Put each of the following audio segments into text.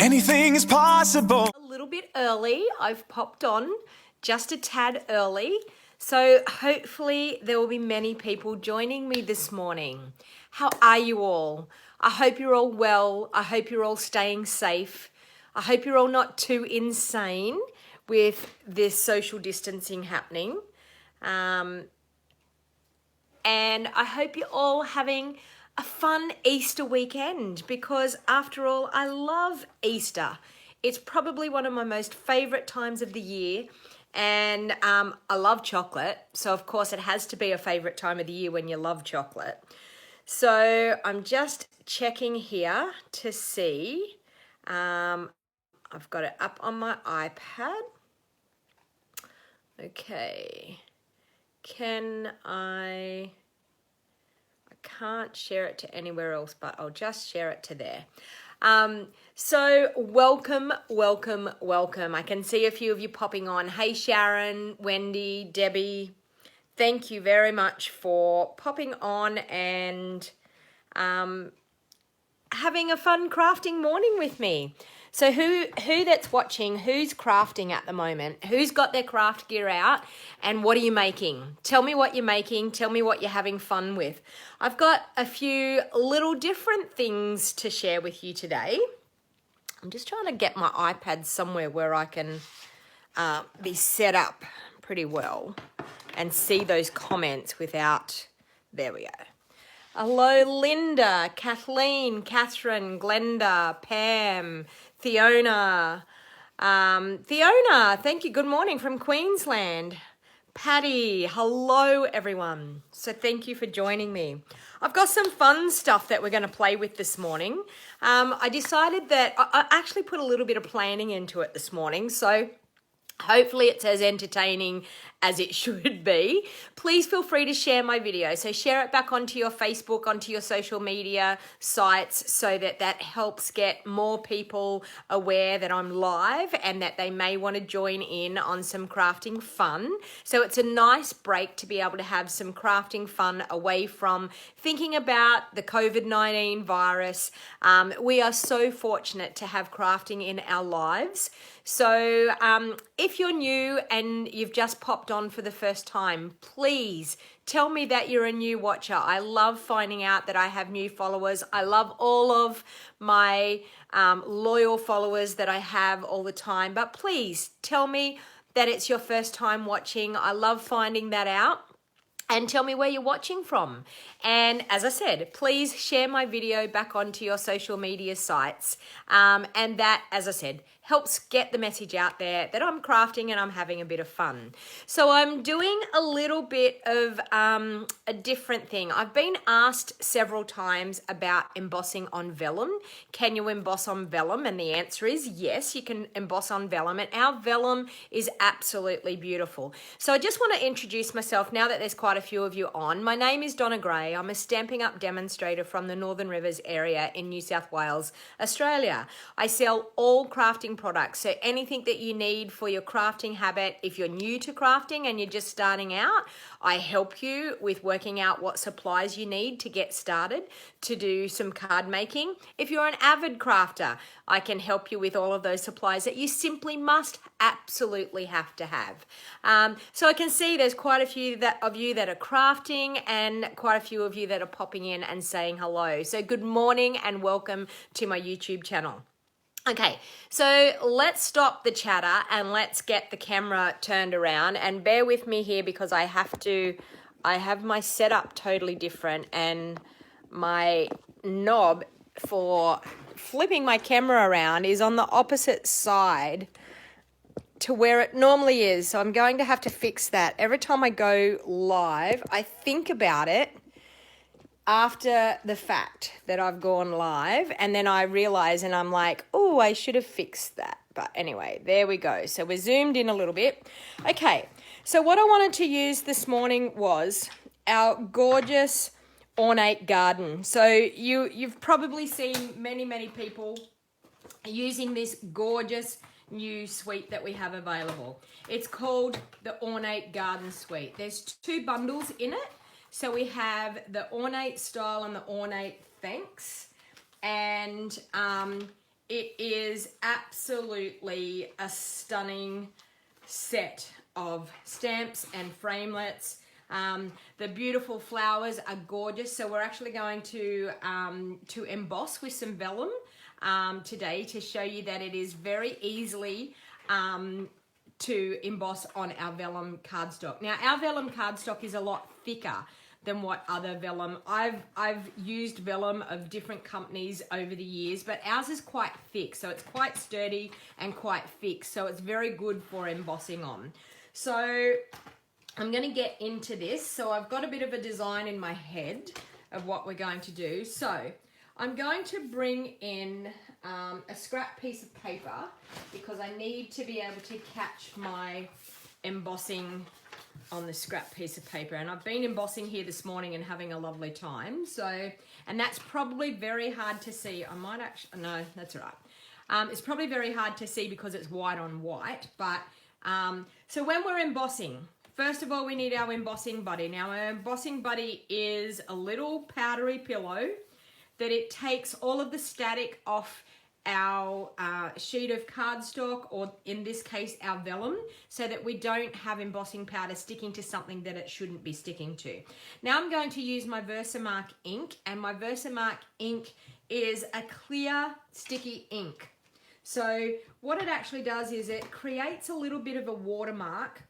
anything is possible. A little bit early, I've popped on just a tad early. So hopefully there will be many people joining me this morning. How are you all? I hope you're all well. I hope you're all staying safe. I hope you're all not too insane with this social distancing happening. And I hope you're all having a fun Easter weekend, because after all, I love Easter. It's probably one of my most favorite times of the year. And I love chocolate, so of course it has to be a favorite time of the year when you love chocolate. So I'm just checking here to see. I've got it up on my iPad. Okay. I can't share it to anywhere else, but I'll just share it to there. So welcome. I can see a few of you popping on. Hey, Sharon, Wendy, Debbie, thank you very much for popping on and having a fun crafting morning with me. So who that's watching, who's crafting at the moment? Who's got their craft gear out, and what are you making? Tell me what you're making. Tell me what you're having fun with. I've got a few little different things to share with you today. I'm just trying to get my iPad somewhere where I can be set up pretty well and see those comments without, there we go. Hello, Linda, Kathleen, Catherine, Glenda, Pam, Fiona. Fiona, thank you. Good morning from Queensland. Patty, hello, everyone. So thank you for joining me. I've got some fun stuff that we're going to play with this morning. I decided that I actually put a little bit of planning into it this morning, so hopefully it's as entertaining as it should be. Please feel free to share my video. So share it back onto your Facebook, onto your social media sites, so that helps get more people aware that I'm live and that they may want to join in on some crafting fun. So it's a nice break to be able to have some crafting fun away from thinking about the COVID-19 virus. We are so fortunate to have crafting in our lives. So if you're new and you've just popped on for the first time, please tell me that you're a new watcher. I love finding out that I have new followers. I love all of my loyal followers that I have all the time. But please tell me that it's your first time watching. I love finding that out. And tell me where you're watching from. And as I said, please share my video back onto your social media sites. And that, as I said, helps get the message out there that I'm crafting and I'm having a bit of fun. So I'm doing a little bit of a different thing. I've been asked several times about embossing on vellum. Can you emboss on vellum? And the answer is yes, you can emboss on vellum. And our vellum is absolutely beautiful. So I just want to introduce myself now that there's quite a few of you on. My name is Donna Gray. I'm a Stampin' Up demonstrator from the Northern Rivers area in New South Wales, Australia. I sell all crafting products, so anything that you need for your crafting habit. If you're new to crafting and you're just starting out, I help you with working out what supplies you need to get started to do some card making. If you're an avid crafter, I can help you with all of those supplies that you simply must absolutely have to have. So I can see there's quite a few of you that are crafting and quite a few of you that are popping in and saying hello. So good morning and welcome to my YouTube channel. Okay, so let's stop the chatter and let's get the camera turned around, and bear with me here because I have my setup totally different, and my knob for flipping my camera around is on the opposite side to where it normally is. So I'm going to have to fix that. Every time I go live, I think about it after the fact that I've gone live, and then I realize and I'm like, oh, I should have fixed that. But anyway, there we go. So we're zoomed in a little bit. Okay, so what I wanted to use this morning was our gorgeous ornate garden. So you've probably seen many people using this gorgeous new suite that we have available. It's called the Ornate Garden Suite. There's 2 bundles in it. So we have the ornate style and the ornate thanks. And it is absolutely a stunning set of stamps and framelits. The beautiful flowers are gorgeous. So we're actually going to emboss with some vellum today to show you that it is very easily to emboss on our vellum cardstock. Now our vellum cardstock is a lot thicker than what other vellum. I've used vellum of different companies over the years, but ours is quite thick, so it's quite sturdy and quite thick, so it's very good for embossing on. So I'm going to get into this. So I've got a bit of a design in my head of what we're going to do. So I'm going to bring in a scrap piece of paper because I need to be able to catch my embossing on the scrap piece of paper, and I've been embossing here this morning and having a lovely time. So, and that's probably very hard to see. I might actually, no, that's all right. It's probably very hard to see because it's white on white, but so when we're embossing, first of all, we need our embossing buddy. Now our embossing buddy is a little powdery pillow that it takes all of the static off our sheet of cardstock, or in this case our vellum, so that we don't have embossing powder sticking to something that it shouldn't be sticking to. Now I'm going to use my Versamark ink, and my Versamark ink is a clear sticky ink. So what it actually does is it creates a little bit of a watermark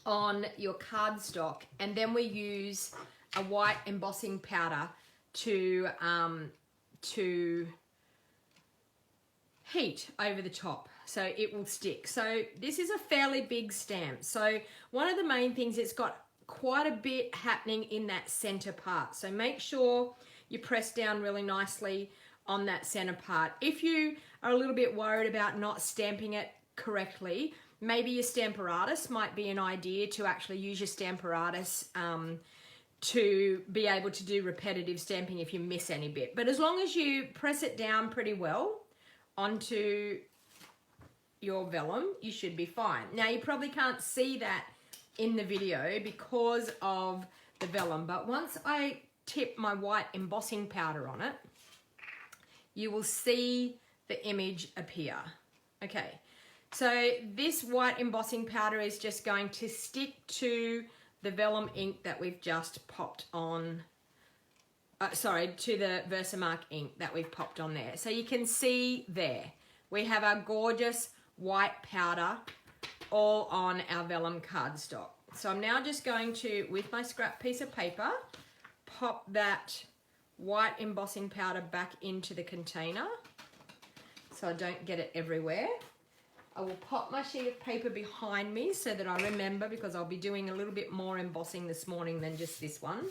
on your cardstock, and then we use a white embossing powder to heat over the top so it will stick. So this is a fairly big stamp. So one of the main things, it's got quite a bit happening in that center part. So make sure you press down really nicely on that center part. If you are a little bit worried about not stamping it correctly, maybe your Stamparatus might be an idea to actually use your Stamparatus to be able to do repetitive stamping if you miss any bit. But as long as you press it down pretty well onto your vellum, you should be fine. Now you probably can't see that in the video because of the vellum, but once I tip my white embossing powder on it, you will see the image appear. Okay, so this white embossing powder is just going to stick to the vellum ink that we've just popped on, to the Versamark ink that we've popped on there. So you can see there, we have our gorgeous white powder all on our vellum cardstock. So I'm now just going to, with my scrap piece of paper, pop that white embossing powder back into the container so I don't get it everywhere. I will pop my sheet of paper behind me so that I remember, because I'll be doing a little bit more embossing this morning than just this one.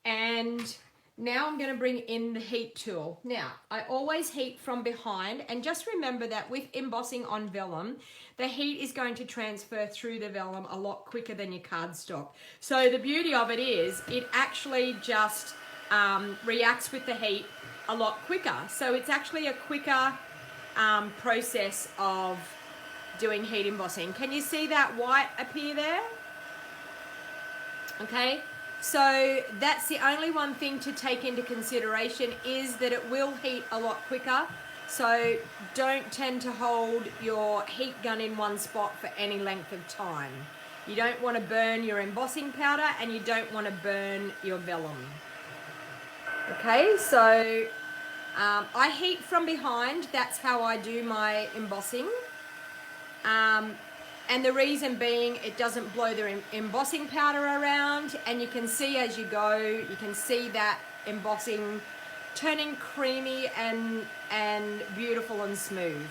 And now I'm going to bring in the heat tool. Now, I always heat from behind, and just remember that with embossing on vellum, the heat is going to transfer through the vellum a lot quicker than your cardstock. So the beauty of it is it actually just reacts with the heat a lot quicker. So it's actually a quicker process of doing heat embossing. Can you see that white appear there? Okay. So that's the only one thing to take into consideration, is that it will heat a lot quicker. So don't tend to hold your heat gun in one spot for any length of time. You don't want to burn your embossing powder, and you don't want to burn your vellum. Okay, so I heat from behind. That's how I do my embossing. And the reason being, it doesn't blow the embossing powder around, and you can see as you go, you can see that embossing turning creamy and beautiful and smooth.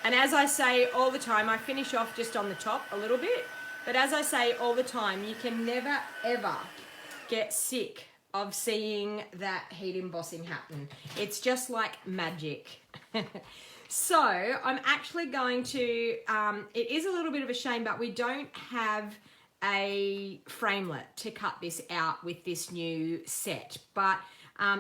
And as I say all the time, I finish off just on the top a little bit, but as I say all the time, you can never ever get sick of seeing that heat embossing happen. It's just like magic. So I'm actually going to, it is a little bit of a shame, but we don't have a framelit to cut this out with this new set, but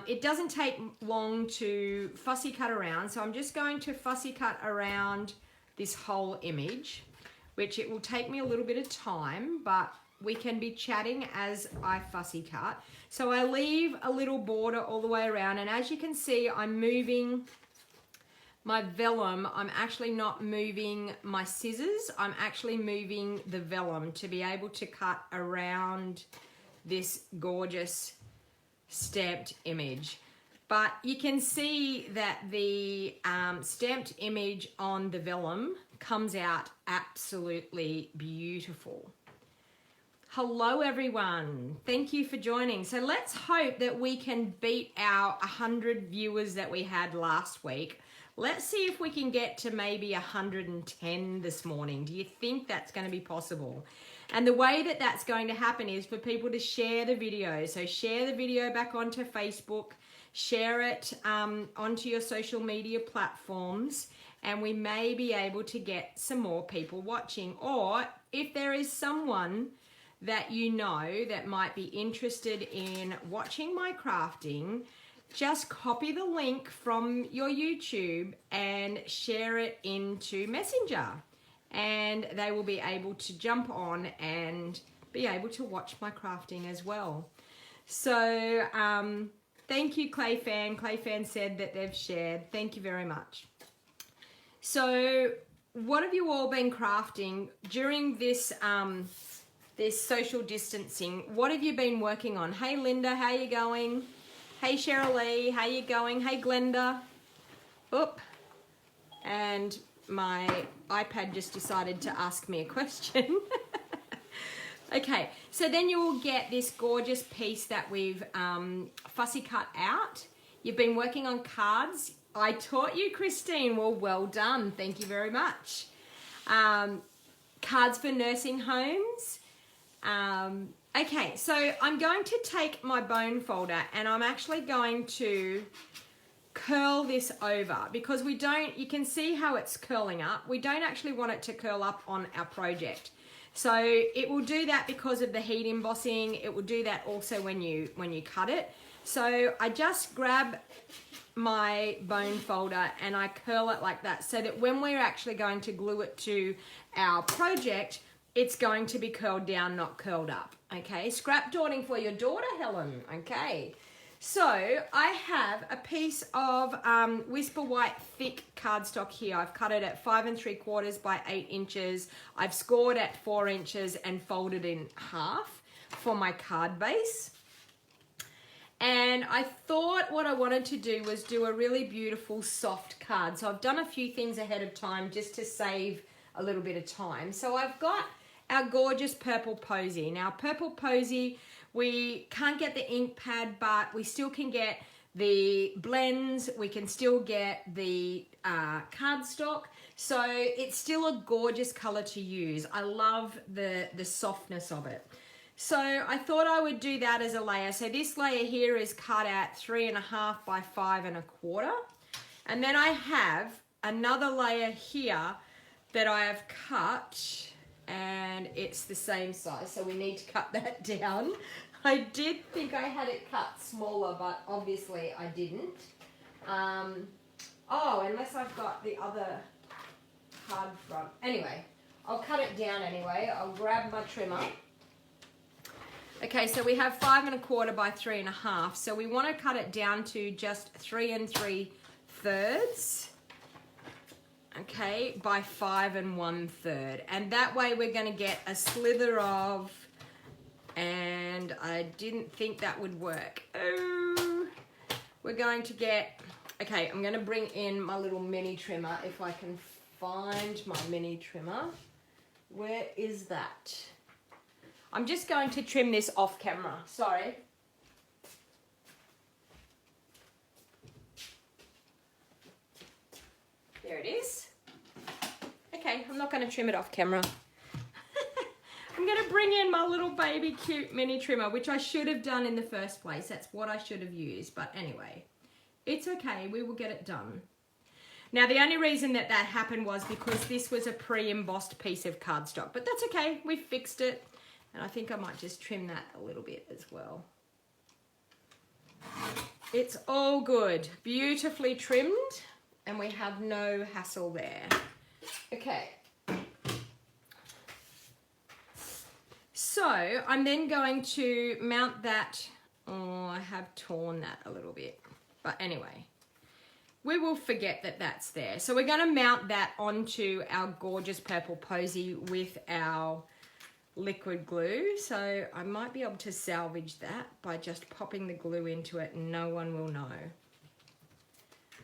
it doesn't take long to fussy cut around. So I'm just going to fussy cut around this whole image, which it will take me a little bit of time, but we can be chatting as I fussy cut. So I leave a little border all the way around, and as you can see, I'm moving my vellum. I'm actually not moving my scissors. I'm actually moving the vellum to be able to cut around this gorgeous stamped image. But you can see that the stamped image on the vellum comes out absolutely beautiful. Hello everyone, thank you for joining. So let's hope that we can beat our 100 viewers that we had last week. Let's see if we can get to maybe 110 this morning. Do you think that's going to be possible? And the way that that's going to happen is for people to share the video. So share the video back onto Facebook, share it onto your social media platforms, and we may be able to get some more people watching. Or if there is someone that you know that might be interested in watching my crafting, just copy the link from your YouTube and share it into Messenger, and they will be able to jump on and be able to watch my crafting as well. So thank you, Clay Fan. Clay Fan said that they've shared. Thank you very much. So what have you all been crafting during this this social distancing? What have you been working on? Hey Linda, how you going? Hey Cheryl Lee, how you going? Hey Glenda. Oop. And my iPad just decided to ask me a question. Okay, so then you will get this gorgeous piece that we've fussy cut out. You've been working on cards. I taught you, Christine. Well done. Thank you very much. Cards for nursing homes. Okay, so I'm going to take my bone folder and I'm actually going to curl this over, because we don't, you can see how it's curling up. We don't actually want it to curl up on our project. So it will do that because of the heat embossing. It will do that also when you cut it. So I just grab my bone folder and I curl it like that, so that when we're actually going to glue it to our project, it's going to be curled down, not curled up. Okay, scrap dawning for your daughter, Helen. Okay, so I have a piece of Whisper White thick cardstock here. I've cut it at 5 3/4 by 8 inches. I've scored at 4 inches and folded in half for my card base. And I thought what I wanted to do was do a really beautiful soft card. So I've done a few things ahead of time just to save a little bit of time. So I've got our gorgeous purple posy. Now purple posy, we can't get the ink pad, but we still can get the blends. We can still get the cardstock. So it's still a gorgeous color to use. I love the softness of it. So I thought I would do that as a layer. So this layer here is cut at 3 1/2 by 5 1/4. And then I have another layer here that I have cut, and it's the same size. So we need to cut that down. I did think I had it cut smaller, but obviously I didn't. Oh, unless I've got the other card front. Anyway, I'll cut it down anyway. I'll grab my trimmer. Okay, so we have 5 1/4 by 3 1/2. So we want to cut it down to just 3 3/3. Okay, by 5 1/3. And that way we're going to get a slither of, and I didn't think that would work. Oh, we're going to get, okay, I'm going to bring in my little mini trimmer if I can find my mini trimmer. Where is that? I'm just going to trim this off camera, sorry. There it is. Okay, I'm not going to trim it off camera. I'm going to bring in my little baby cute mini trimmer, which I should have done in the first place. That's what I should have used, but anyway, it's okay, we will get it done. Now, the only reason that happened was because this was a pre-embossed piece of cardstock, but that's okay, we fixed it. And I think I might just trim that a little bit as well. It's all good, beautifully trimmed, and we have no hassle there. Okay. So I'm then going to mount that. Oh, I have torn that a little bit. But anyway, we will forget that that's there. So we're going to mount that onto our gorgeous purple posy with our liquid glue. So I might be able to salvage that by just popping the glue into it and no one will know.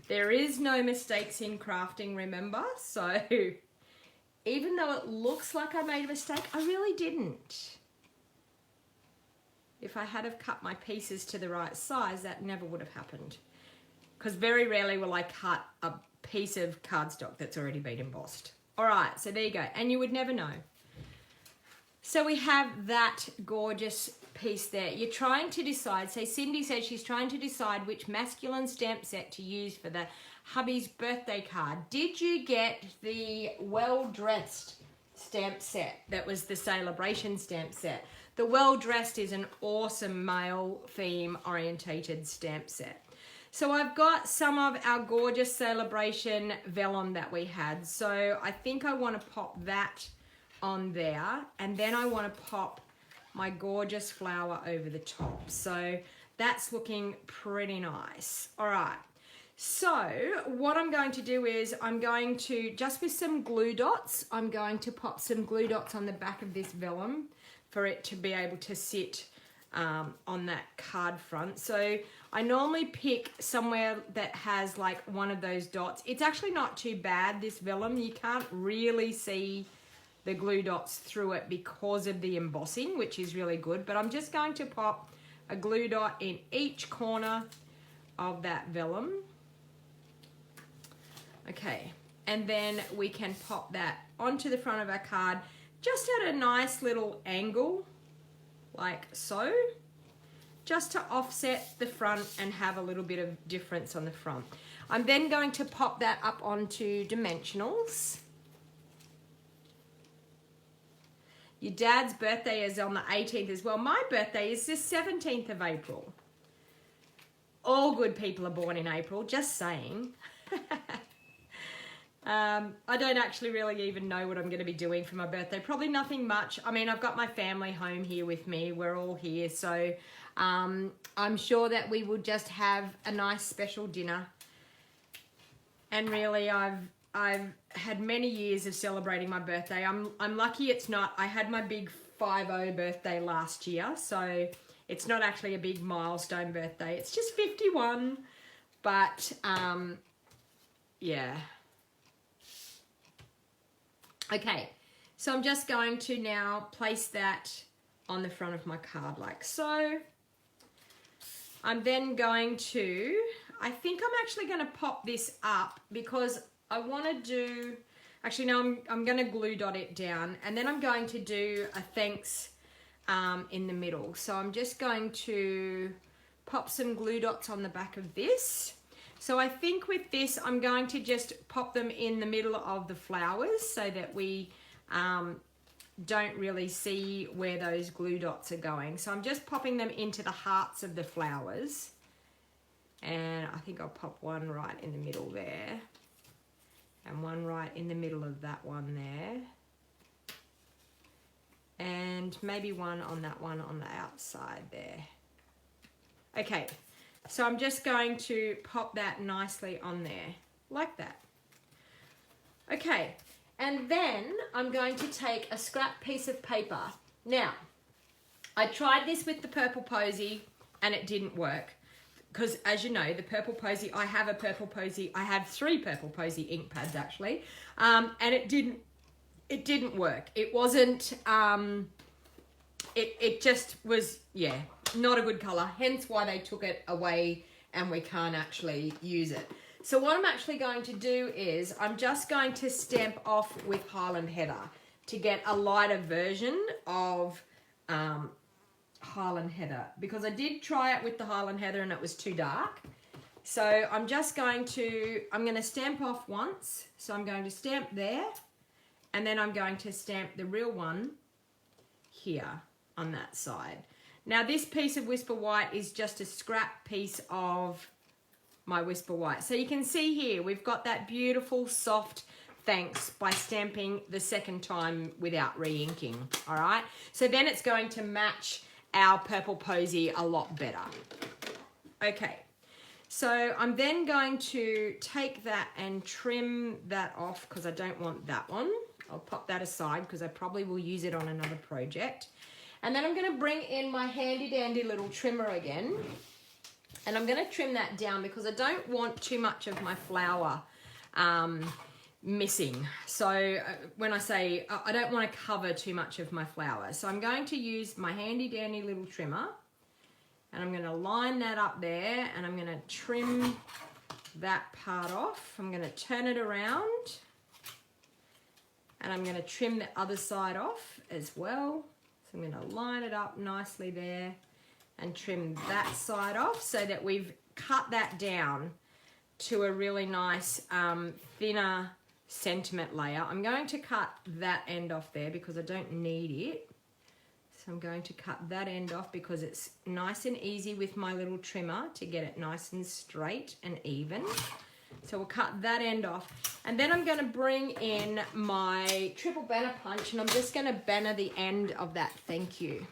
There is no mistakes in crafting, remember? So even though it looks like I made a mistake, I really didn't. If I had have cut my pieces to the right size, that never would have happened. Because very rarely will I cut a piece of cardstock that's already been embossed. All right, so there you go. And you would never know. So we have that gorgeous piece there. You're trying to decide, say Cindy says she's trying to decide which masculine stamp set to use for the hubby's birthday card. Did you get the well-dressed stamp set that was the celebration stamp set? The well-dressed is an awesome male theme orientated stamp set. So I've got some of our gorgeous celebration vellum that we had. So I think I want to pop that on there, and then I want to pop my gorgeous flower over the top. So that's looking pretty nice. All right. So what I'm going to do is I'm going to, just with some glue dots, I'm going to pop some glue dots on the back of this vellum for it to be able to sit on that card front. So I normally pick somewhere that has like one of those dots. It's actually not too bad, this vellum. You can't really see the glue dots through it because of the embossing, which is really good. But I'm just going to pop a glue dot in each corner of that vellum. Okay, and then we can pop that onto the front of our card just at a nice little angle, like so, just to offset the front and have a little bit of difference on the front. I'm then going to pop that up onto dimensionals. Your dad's birthday is on the 18th as well. My birthday is the 17th of April. All good people are born in April, just saying. I don't actually really even know what I'm going to be doing for my birthday. Probably nothing much. I mean, I've got my family home here with me. We're all here. So I'm sure that we will just have a nice special dinner. And really, I've had many years of celebrating my birthday. I'm lucky it's not. I had my big 50 birthday last year. So it's not actually a big milestone birthday. It's just 51. But yeah. Okay, so I'm just going to now place that on the front of my card like so. I'm then going to, I think I'm actually going to pop this up because I want to do, actually no, I'm going to glue dot it down, and then I'm going to do a thanks in the middle. So I'm just going to pop some glue dots on the back of this. So I think with this, I'm going to just pop them in the middle of the flowers so that we don't really see where those glue dots are going. So I'm just popping them into the hearts of the flowers. And I think I'll pop one right in the middle there. And one right in the middle of that one there. And maybe one on that one on the outside there. Okay. So I'm just going to pop that nicely on there, like that. Okay, and then I'm going to take a scrap piece of paper. Now, I tried this with the purple posy and it didn't work. Because as you know, the purple posy, I have a purple posy, I had 3 purple posy ink pads actually, and it didn't work. It wasn't, it just was, yeah, not a good color, hence why they took it away and we can't actually use it. So what I'm actually going to do is I'm just going to stamp off with Highland Heather to get a lighter version of Highland Heather, because I did try it with the Highland Heather and it was too dark. So I'm just going to, I'm going to stamp off once. So I'm going to stamp there, and then I'm going to stamp the real one here on that side. Now this piece of Whisper White is just a scrap piece of my Whisper White. So you can see here, we've got that beautiful, soft, thanks by stamping the second time without re-inking, all right? So then it's going to match our purple posy a lot better. Okay, so I'm then going to take that and trim that off because I don't want that one. I'll pop that aside because I probably will use it on another project. And then I'm going to bring in my handy dandy little trimmer again. And I'm going to trim that down because I don't want too much of my flower missing. So when I say I don't want to cover too much of my flower. So I'm going to use my handy dandy little trimmer. And I'm going to line that up there. And I'm going to trim that part off. I'm going to turn it around. And I'm going to trim the other side off as well. So I'm going to line it up nicely there and trim that side off so that we've cut that down to a really nice thinner sentiment layer. I'm going to cut that end off there because I don't need it. So I'm going to cut that end off because it's nice and easy with my little trimmer to get it nice and straight and even. So we'll cut that end off. And then I'm going to bring in my triple banner punch and I'm just going to banner the end of that thank you.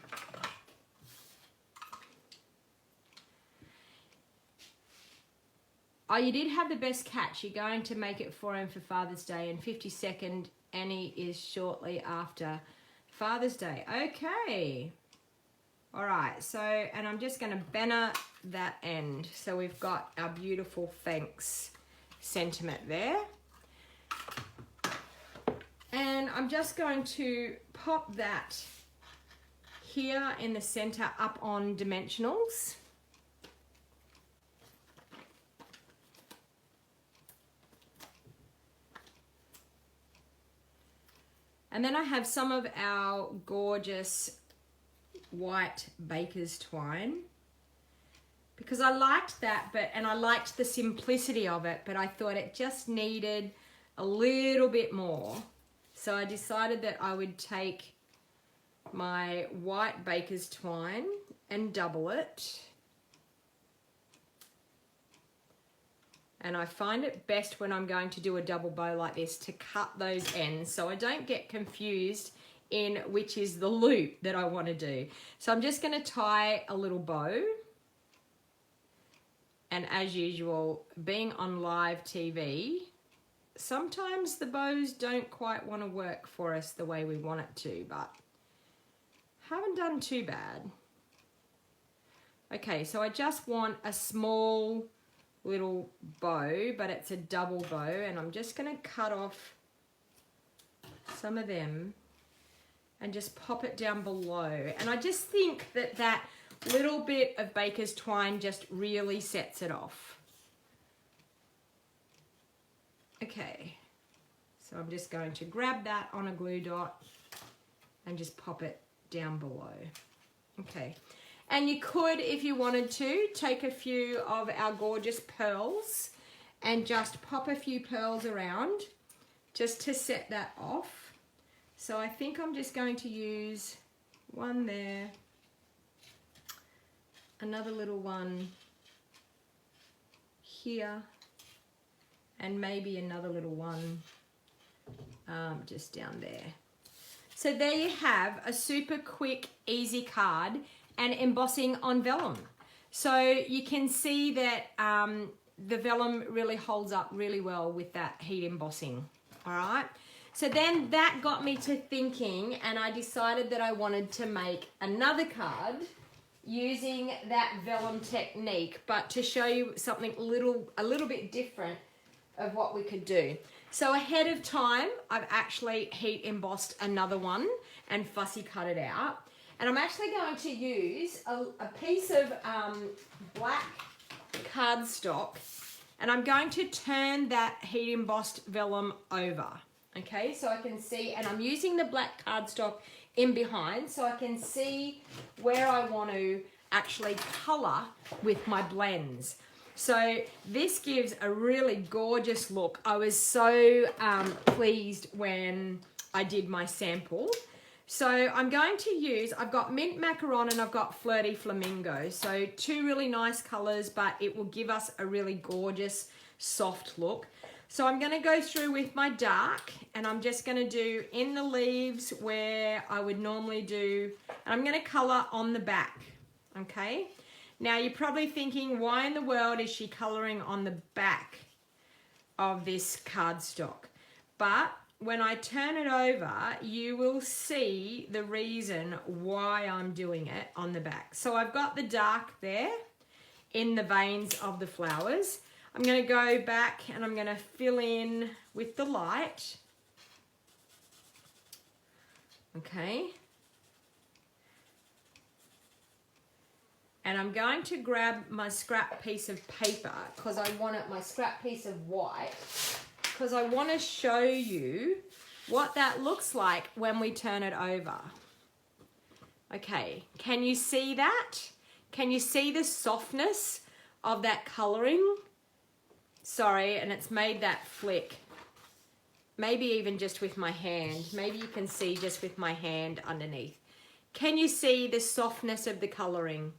Oh, you did have the best catch. You're going to make it for him for Father's Day, and 52nd Annie is shortly after Father's Day. Okay. All right. So, and I'm just going to banner that end. So we've got our beautiful thanks sentiment there. And I'm just going to pop that here in the center up on dimensionals. And then I have some of our gorgeous white baker's twine because I liked that, and I liked the simplicity of it, but I thought it just needed a little bit more. So I decided that I would take my white baker's twine and double it. And I find it best when I'm going to do a double bow like this to cut those ends so I don't get confused in which is the loop that I want to do. So I'm just going to tie a little bow. And as usual, being on live TV, sometimes the bows don't quite want to work for us the way we want it to, but haven't done too bad. Okay, so I just want a small little bow, but it's a double bow, and I'm just going to cut off some of them and just pop it down below. And I just think that that little bit of baker's twine just really sets it off. Okay, so I'm just going to grab that on a glue dot and just pop it down below. Okay. And you could, if you wanted to, take a few of our gorgeous pearls and just pop a few pearls around just to set that off. So I think I'm just going to use one there, another little one here, and maybe another little one just down there. So there you have a super quick, easy card and embossing on vellum. So you can see that the vellum really holds up really well with that heat embossing, all right? So then that got me to thinking, and I decided that I wanted to make another card using that vellum technique, but to show you something a little bit different of what we could do. So ahead of time, I've actually heat embossed another one and fussy cut it out. And I'm actually going to use a piece of black cardstock, and I'm going to turn that heat embossed vellum over. Okay, so I can see, and I'm using the black cardstock in behind so I can see where I want to actually colour with my blends. So this gives a really gorgeous look. I was so pleased when I did my sample. So I'm going to use, I've got mint macaron and I've got flirty flamingo. So two really nice colours, but it will give us a really gorgeous soft look. So I'm going to go through with my dark, and I'm just going to do in the leaves where I would normally do, and I'm going to colour on the back, okay? Now you're probably thinking, why in the world is she colouring on the back of this cardstock? But when I turn it over, you will see the reason why I'm doing it on the back. So I've got the dark there in the veins of the flowers. I'm going to go back and I'm going to fill in with the light. Okay. And I'm going to grab my scrap piece of paper because I want it, my scrap piece of white, because I want to show you what that looks like when we turn it over. Okay, can you see that? Can you see the softness of that colouring? Sorry, and it's made that flick. Maybe even just with my hand. Maybe you can see just with my hand underneath. Can you see the softness of the colouring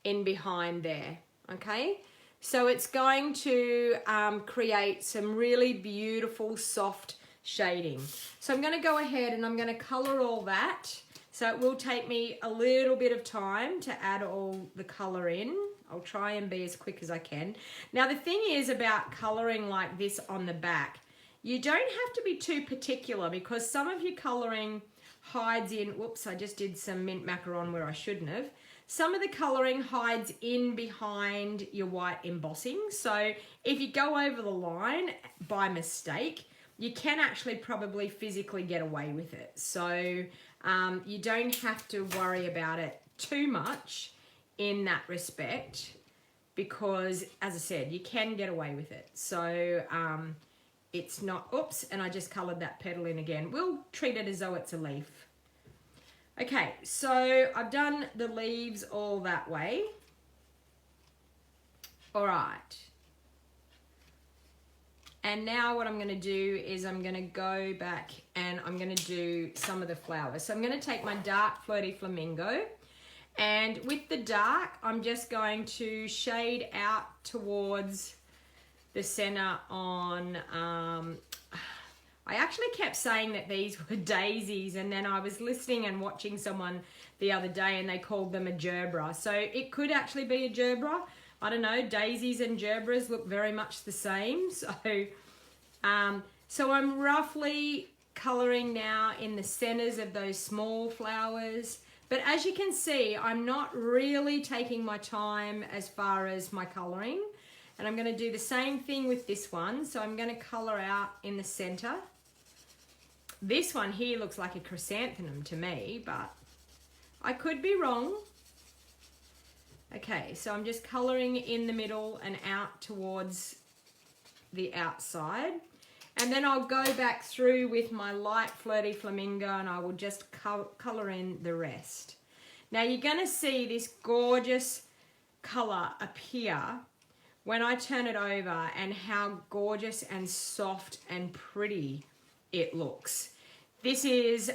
in behind there? Okay, so it's going to create some really beautiful soft shading. So I'm going to go ahead and I'm going to colour all that. So it will take me a little bit of time to add all the colour in. I'll try and be as quick as I can. Now the thing is about colouring like this on the back, you don't have to be too particular because some of your colouring hides in, whoops, I just did some mint macaron where I shouldn't have. Some of the colouring hides in behind your white embossing. So if you go over the line by mistake, you can actually probably physically get away with it. So you don't have to worry about it too much in that respect because, as I said, you can get away with it. So it's not, oops, and I just coloured that petal in again. We'll treat it as though it's a leaf. Okay, so I've done the leaves all that way. All right. And now what I'm going to do is I'm going to go back and I'm going to do some of the flowers. So I'm going to take my dark Flirty Flamingo, and with the dark I'm just going to shade out towards the center on, I actually kept saying that these were daisies, and then I was listening and watching someone the other day and they called them a gerbera. So it could actually be a gerbera. I don't know, daisies and gerberas look very much the same. So, so I'm roughly colouring now in the centers of those small flowers. But as you can see, I'm not really taking my time as far as my colouring. And I'm going to do the same thing with this one. So I'm going to colour out in the centre. This one here looks like a chrysanthemum to me, but I could be wrong. Okay, so I'm just colouring in the middle and out towards the outside. And then I'll go back through with my light Flirty Flamingo and I will just colour in the rest. Now you're going to see this gorgeous colour appear when I turn it over and how gorgeous and soft and pretty it looks. This is,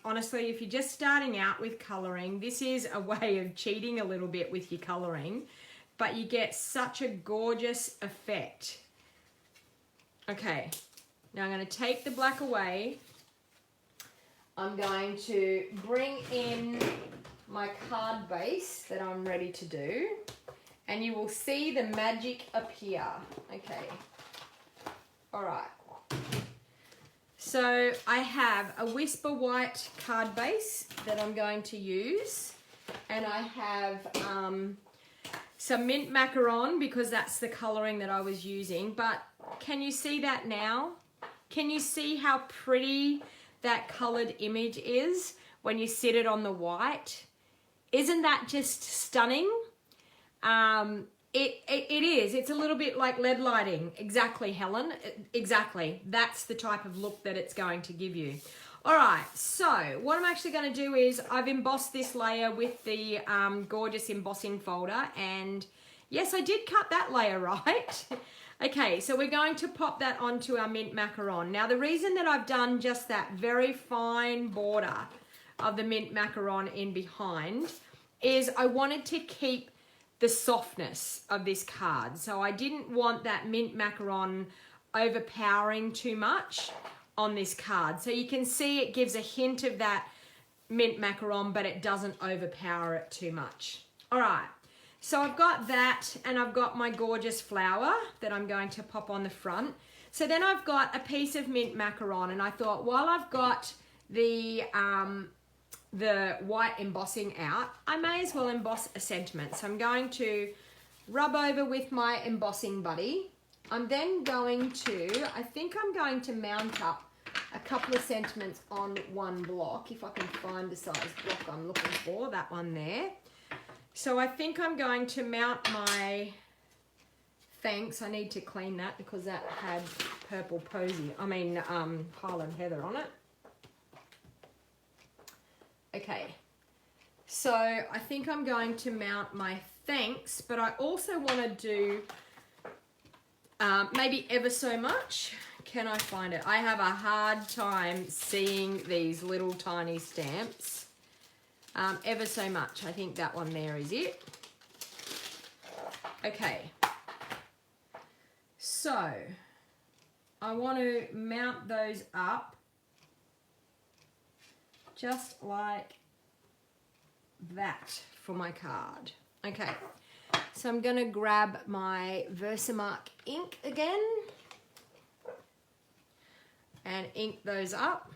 honestly, if you're just starting out with colouring, this is a way of cheating a little bit with your colouring, but you get such a gorgeous effect. Okay, now I'm going to take the black away. I'm going to bring in my card base that I'm ready to do, and you will see the magic appear. Okay, all right. So I have a Whisper White card base that I'm going to use, and I have some mint macaron because that's the colouring that I was using. But can you see that now? Can you see how pretty that coloured image is when you sit it on the white? Isn't that just stunning? It is. It's a little bit like lead lighting. Exactly, Helen. Exactly. That's the type of look that it's going to give you. All right, so what I'm actually going to do is I've embossed this layer with the gorgeous embossing folder, and yes, I did cut that layer right. Okay, so we're going to pop that onto our mint macaron. Now, the reason that I've done just that very fine border of the mint macaron in behind is I wanted to keep the softness of this card. So I didn't want that mint macaron overpowering too much on this card. So you can see it gives a hint of that mint macaron, but it doesn't overpower it too much. All right, so I've got that, and I've got my gorgeous flower that I'm going to pop on the front. So then I've got a piece of mint macaron, and I thought, while I've got the white embossing out, I may as well emboss a sentiment. So I'm going to rub over with my embossing buddy. I'm then going to, I think I'm going to mount up a couple of sentiments on one block, if I can find the size block I'm looking for, that one there. So I think I'm going to mount my thanks. I need to clean that because that had purple posy, Highland heather on it. Okay, so I think I'm going to mount my thanks, but I also want to do maybe ever so much. Can I find it? I have a hard time seeing these little tiny stamps. Ever so much. I think that one there is it. Okay. So I want to mount those up just like that for my card. Okay. So I'm going to grab my Versamark ink again and ink those up.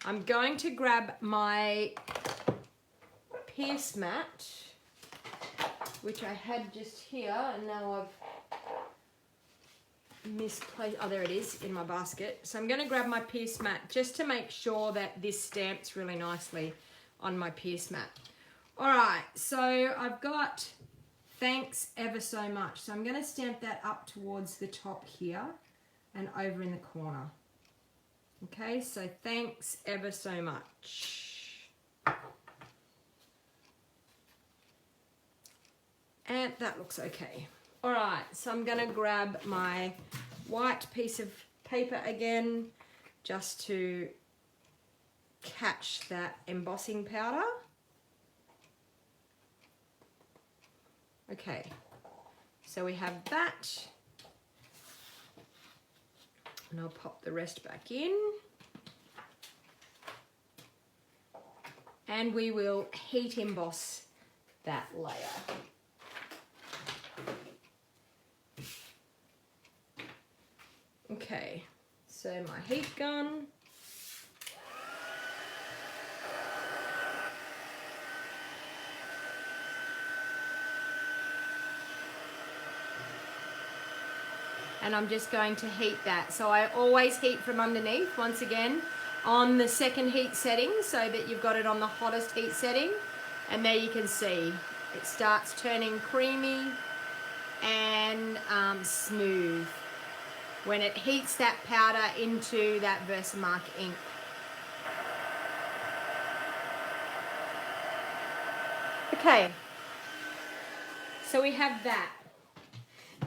I'm going to grab my Pierce mat, which I had just here, and now I've misplaced. Oh, there it is in my basket. So I'm going to grab my Pierce mat just to make sure that this stamps really nicely on my Pierce mat. All right, so I've got thanks ever so much. So I'm going to stamp that up towards the top here and over in the corner. Okay, so thanks ever so much. And that looks okay. All right, so I'm going to grab my white piece of paper again just to catch that embossing powder. Okay, so we have that. And I'll pop the rest back in. And we will heat emboss that layer. Okay, so my heat gun. And I'm just going to heat that. So I always heat from underneath, once again, on the second heat setting so that you've got it on the hottest heat setting. And there you can see it starts turning creamy and smooth when it heats that powder into that Versamark ink. Okay, so we have that.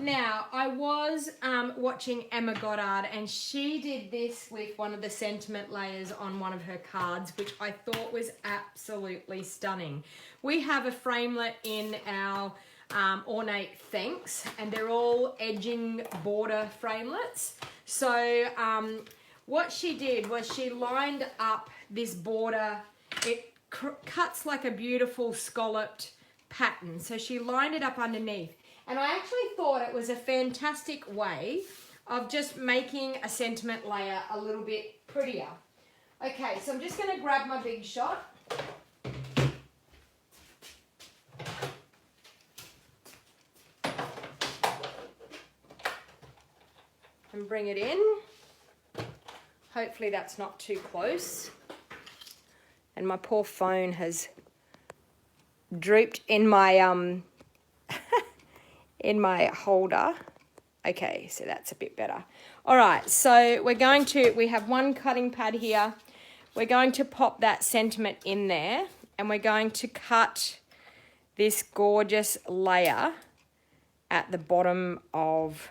Now, I was watching Emma Goddard, and she did this with one of the sentiment layers on one of her cards, which I thought was absolutely stunning. We have a framelit in our ornate thanks, and they're all edging border framelits. So what she did was she lined up this border. It cuts like a beautiful scalloped pattern. So she lined it up underneath. And I actually thought it was a fantastic way of just making a sentiment layer a little bit prettier. Okay, so I'm just going to grab my Big Shot. And bring it in. Hopefully that's not too close. And my poor phone has drooped in my in my holder. Okay, so that's a bit better. All right, so we have one cutting pad here. We're going to pop that sentiment in there, and we're going to cut this gorgeous layer at the bottom of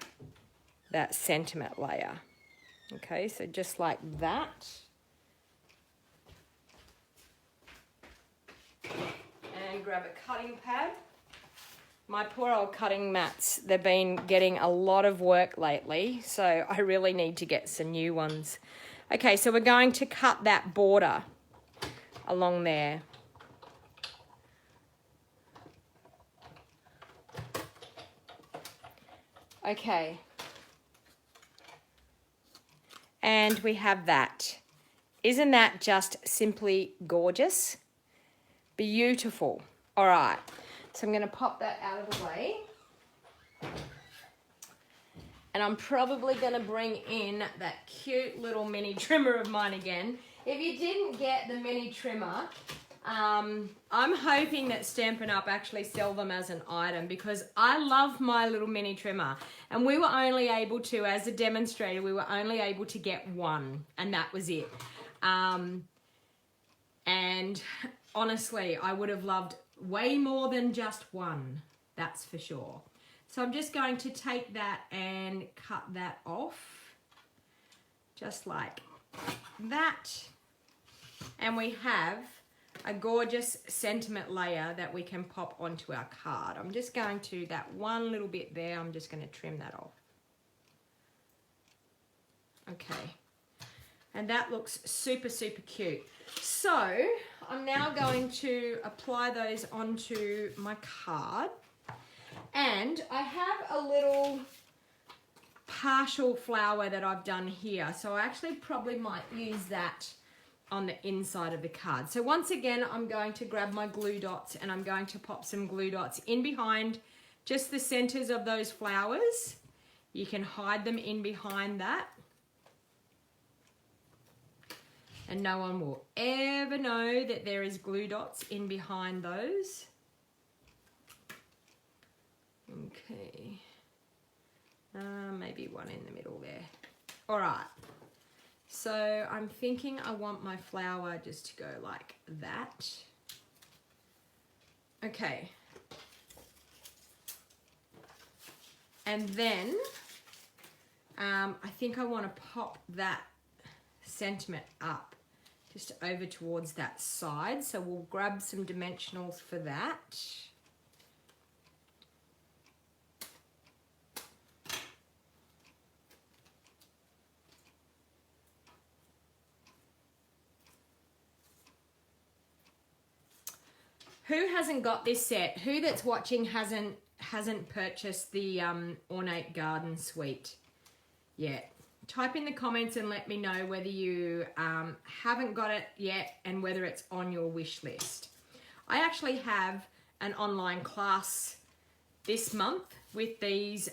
that sentiment layer. Okay, so just like that. And grab a cutting pad. My poor old cutting mats, they've been getting a lot of work lately, so I really need to get some new ones. Okay, so we're going to cut that border along there. Okay. And we have that. Isn't that just simply gorgeous? Beautiful. All right. So I'm going to pop that out of the way. And I'm probably going to bring in that cute little mini trimmer of mine again. If you didn't get the mini trimmer, I'm hoping that Stampin' Up! Actually sell them as an item because I love my little mini trimmer. And we were only able to, as a demonstrator, we were only able to get one. And that was it. And honestly, I would have loved way more than just one. That's for sure. So I'm just going to take that and cut that off. Just like that. And we have a gorgeous sentiment layer that we can pop onto our card. I'm just going to, that one little bit there, I'm just going to trim that off. Okay. And that looks super, super cute. So I'm now going to apply those onto my card. And I have a little partial flower that I've done here. So I actually probably might use that on the inside of the card. So once again, I'm going to grab my glue dots and I'm going to pop some glue dots in behind just the centers of those flowers. You can hide them in behind that. And no one will ever know that there is glue dots in behind those. Okay. Maybe one in the middle there. All right. So I'm thinking I want my flower just to go like that. Okay. And then I think I want to pop that sentiment up just over towards that side. So we'll grab some dimensionals for that. Who hasn't got this set? Who that's watching hasn't purchased the Ornate Garden Suite yet? Type in the comments and let me know whether you haven't got it yet and whether it's on your wish list. I actually have an online class this month with these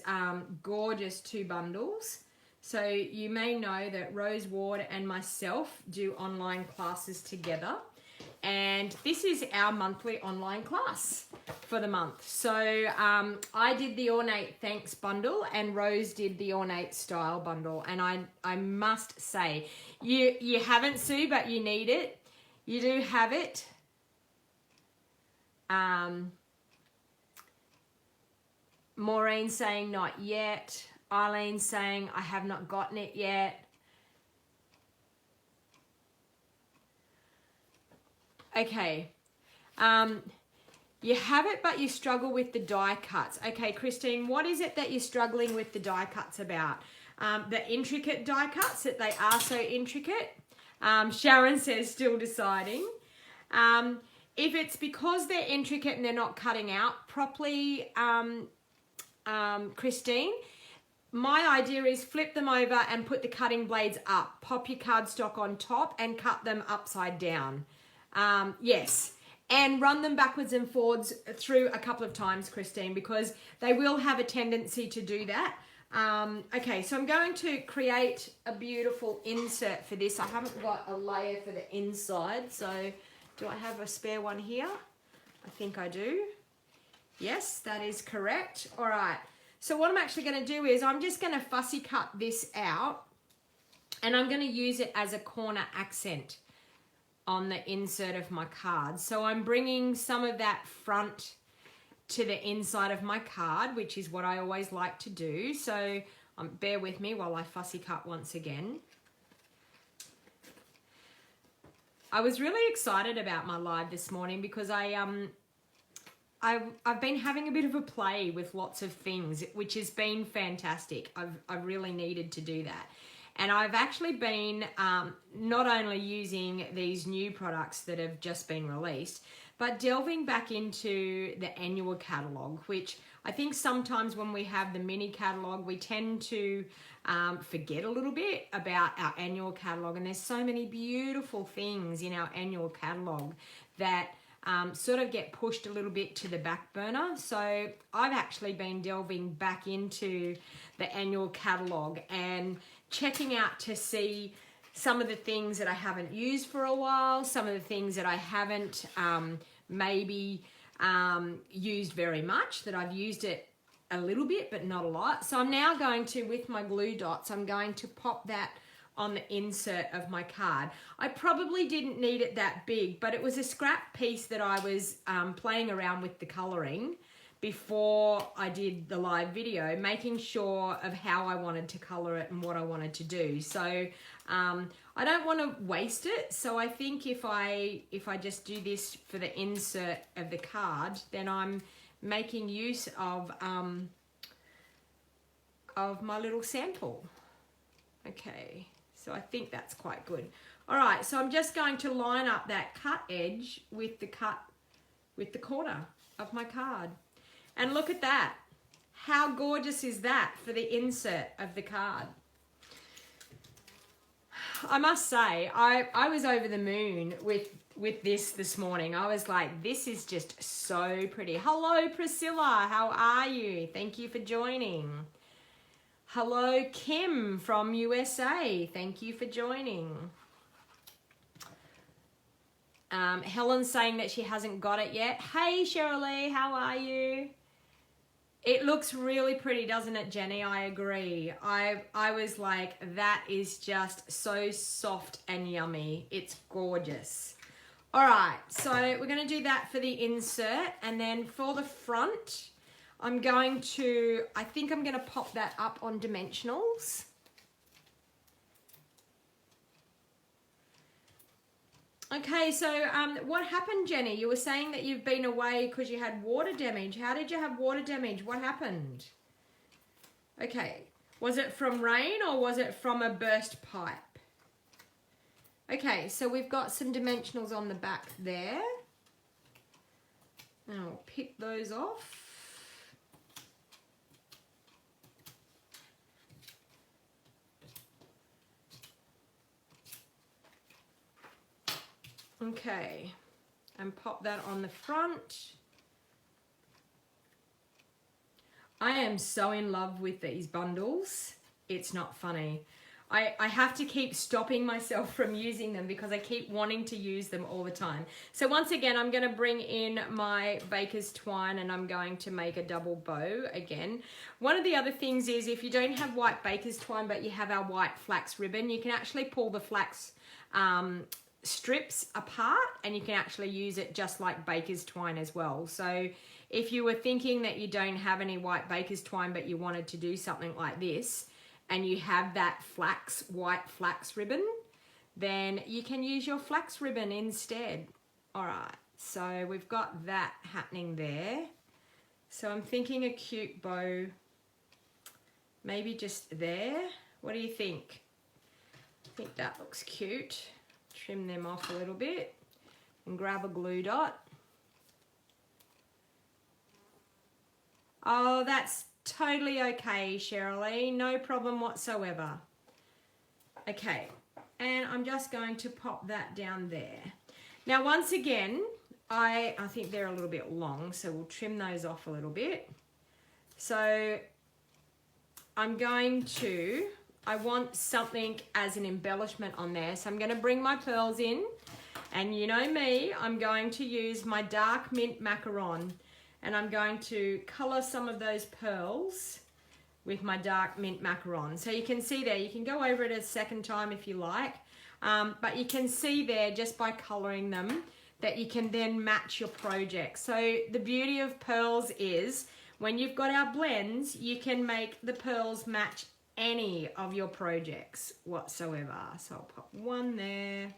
gorgeous 2 bundles. So you may know that Rose Ward and myself do online classes together. And this is our monthly online class for the month. So I did the Ornate Thanks bundle and Rose did the Ornate Style bundle. And I must say, you haven't, Sue, but you need it. You do have it. Maureen saying not yet. Eileen saying I have not gotten it yet. Okay, you have it, but you struggle with the die cuts. Okay, Christine, what is it that you're struggling with the die cuts about? The intricate die cuts, that they are so intricate. Sharon says still deciding. If it's because they're intricate and they're not cutting out properly, Christine, my idea is flip them over and put the cutting blades up. Pop your cardstock on top and cut them upside down. Yes, and run them backwards and forwards through a couple of times, Christine, because they will have a tendency to do that. Okay, so I'm going to create a beautiful insert for this. I haven't got a layer for the inside, so do I have a spare one here? I think I do. Yes, that is correct. All right, so what I'm actually going to do is I'm just going to fussy cut this out, and I'm going to use it as a corner accent on the insert of my card. So I'm bringing some of that front to the inside of my card, which is what I always like to do. So bear with me while I fussy cut once again. I was really excited about my live this morning because I I've been having a bit of a play with lots of things, which has been fantastic. I've really needed to do that. And I've actually been not only using these new products that have just been released, but delving back into the annual catalogue, which I think sometimes when we have the mini catalogue, we tend to forget a little bit about our annual catalogue. And there's so many beautiful things in our annual catalogue that sort of get pushed a little bit to the back burner. So I've actually been delving back into the annual catalogue and checking out to see some of the things that I haven't used for a while, some of the things that I haven't maybe used very much, that I've used it a little bit but not a lot. So I'm now going to, with my glue dots, I'm going to pop that on the insert of my card. I probably didn't need it that big, but it was a scrap piece that I was playing around with the colouring before I did the live video, making sure of how I wanted to colour it and what I wanted to do. So I don't want to waste it. So I think if I just do this for the insert of the card, then I'm making use of my little sample. Okay, so I think that's quite good. All right, so I'm just going to line up that cut edge with the corner of my card. And look at that. How gorgeous is that for the insert of the card? I must say, I was over the moon with this morning. I was like, this is just so pretty. Hello, Priscilla. How are you? Thank you for joining. Hello, Kim from USA. Thank you for joining. Helen's saying that she hasn't got it yet. Hey, Cherylee, how are you? It looks really pretty, doesn't it, Jenny? I agree. I was like, that is just so soft and yummy. It's gorgeous. All right, so we're going to do that for the insert. And then for the front, I think I'm going to pop that up on dimensionals. Okay, so what happened, Jenny? You were saying that you've been away because you had water damage. How did you have water damage? What happened? Okay, was it from rain or was it from a burst pipe? Okay, so we've got some dimensionals on the back there. And I'll pick those off. Okay, and pop that on the front. I am so in love with these bundles. It's not funny. I have to keep stopping myself from using them because I keep wanting to use them all the time. So once again, I'm going to bring in my baker's twine and I'm going to make a double bow again. One of the other things is if you don't have white baker's twine but you have our white flax ribbon, you can actually pull the flax strips apart and you can actually use it just like baker's twine as well. So if you were thinking that you don't have any white baker's twine but you wanted to do something like this and you have that white flax ribbon, then you can use your flax ribbon instead. All right, so we've got that happening there. So I'm thinking a cute bow, maybe just there. What do you think? I think that looks cute. Trim them off a little bit and grab a glue dot. Oh, that's totally okay, Cherylee. No problem whatsoever. Okay, and I'm just going to pop that down there. Now, once again, I think they're a little bit long, so we'll trim those off a little bit. So I want something as an embellishment on there. So I'm going to bring my pearls in. And you know me, I'm going to use my dark mint macaron. And I'm going to colour some of those pearls with my dark mint macaron. So you can see there, you can go over it a second time if you like. But you can see there, just by colouring them, that you can then match your project. So the beauty of pearls is, when you've got our blends, you can make the pearls match any of your projects whatsoever. So I'll pop one there,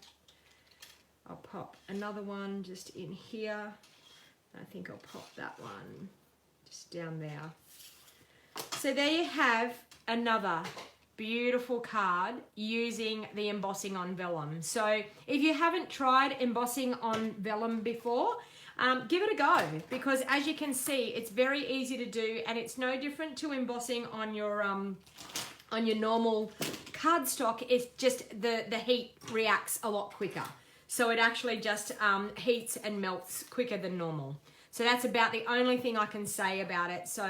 I'll pop another one just in here, I think I'll pop that one just down there. So there you have another beautiful card using the embossing on vellum. So if you haven't tried embossing on vellum before, give it a go, because as you can see, it's very easy to do, and it's no different to embossing on your normal cardstock. It's just the heat reacts a lot quicker. So it actually just heats and melts quicker than normal. So that's about the only thing I can say about it. So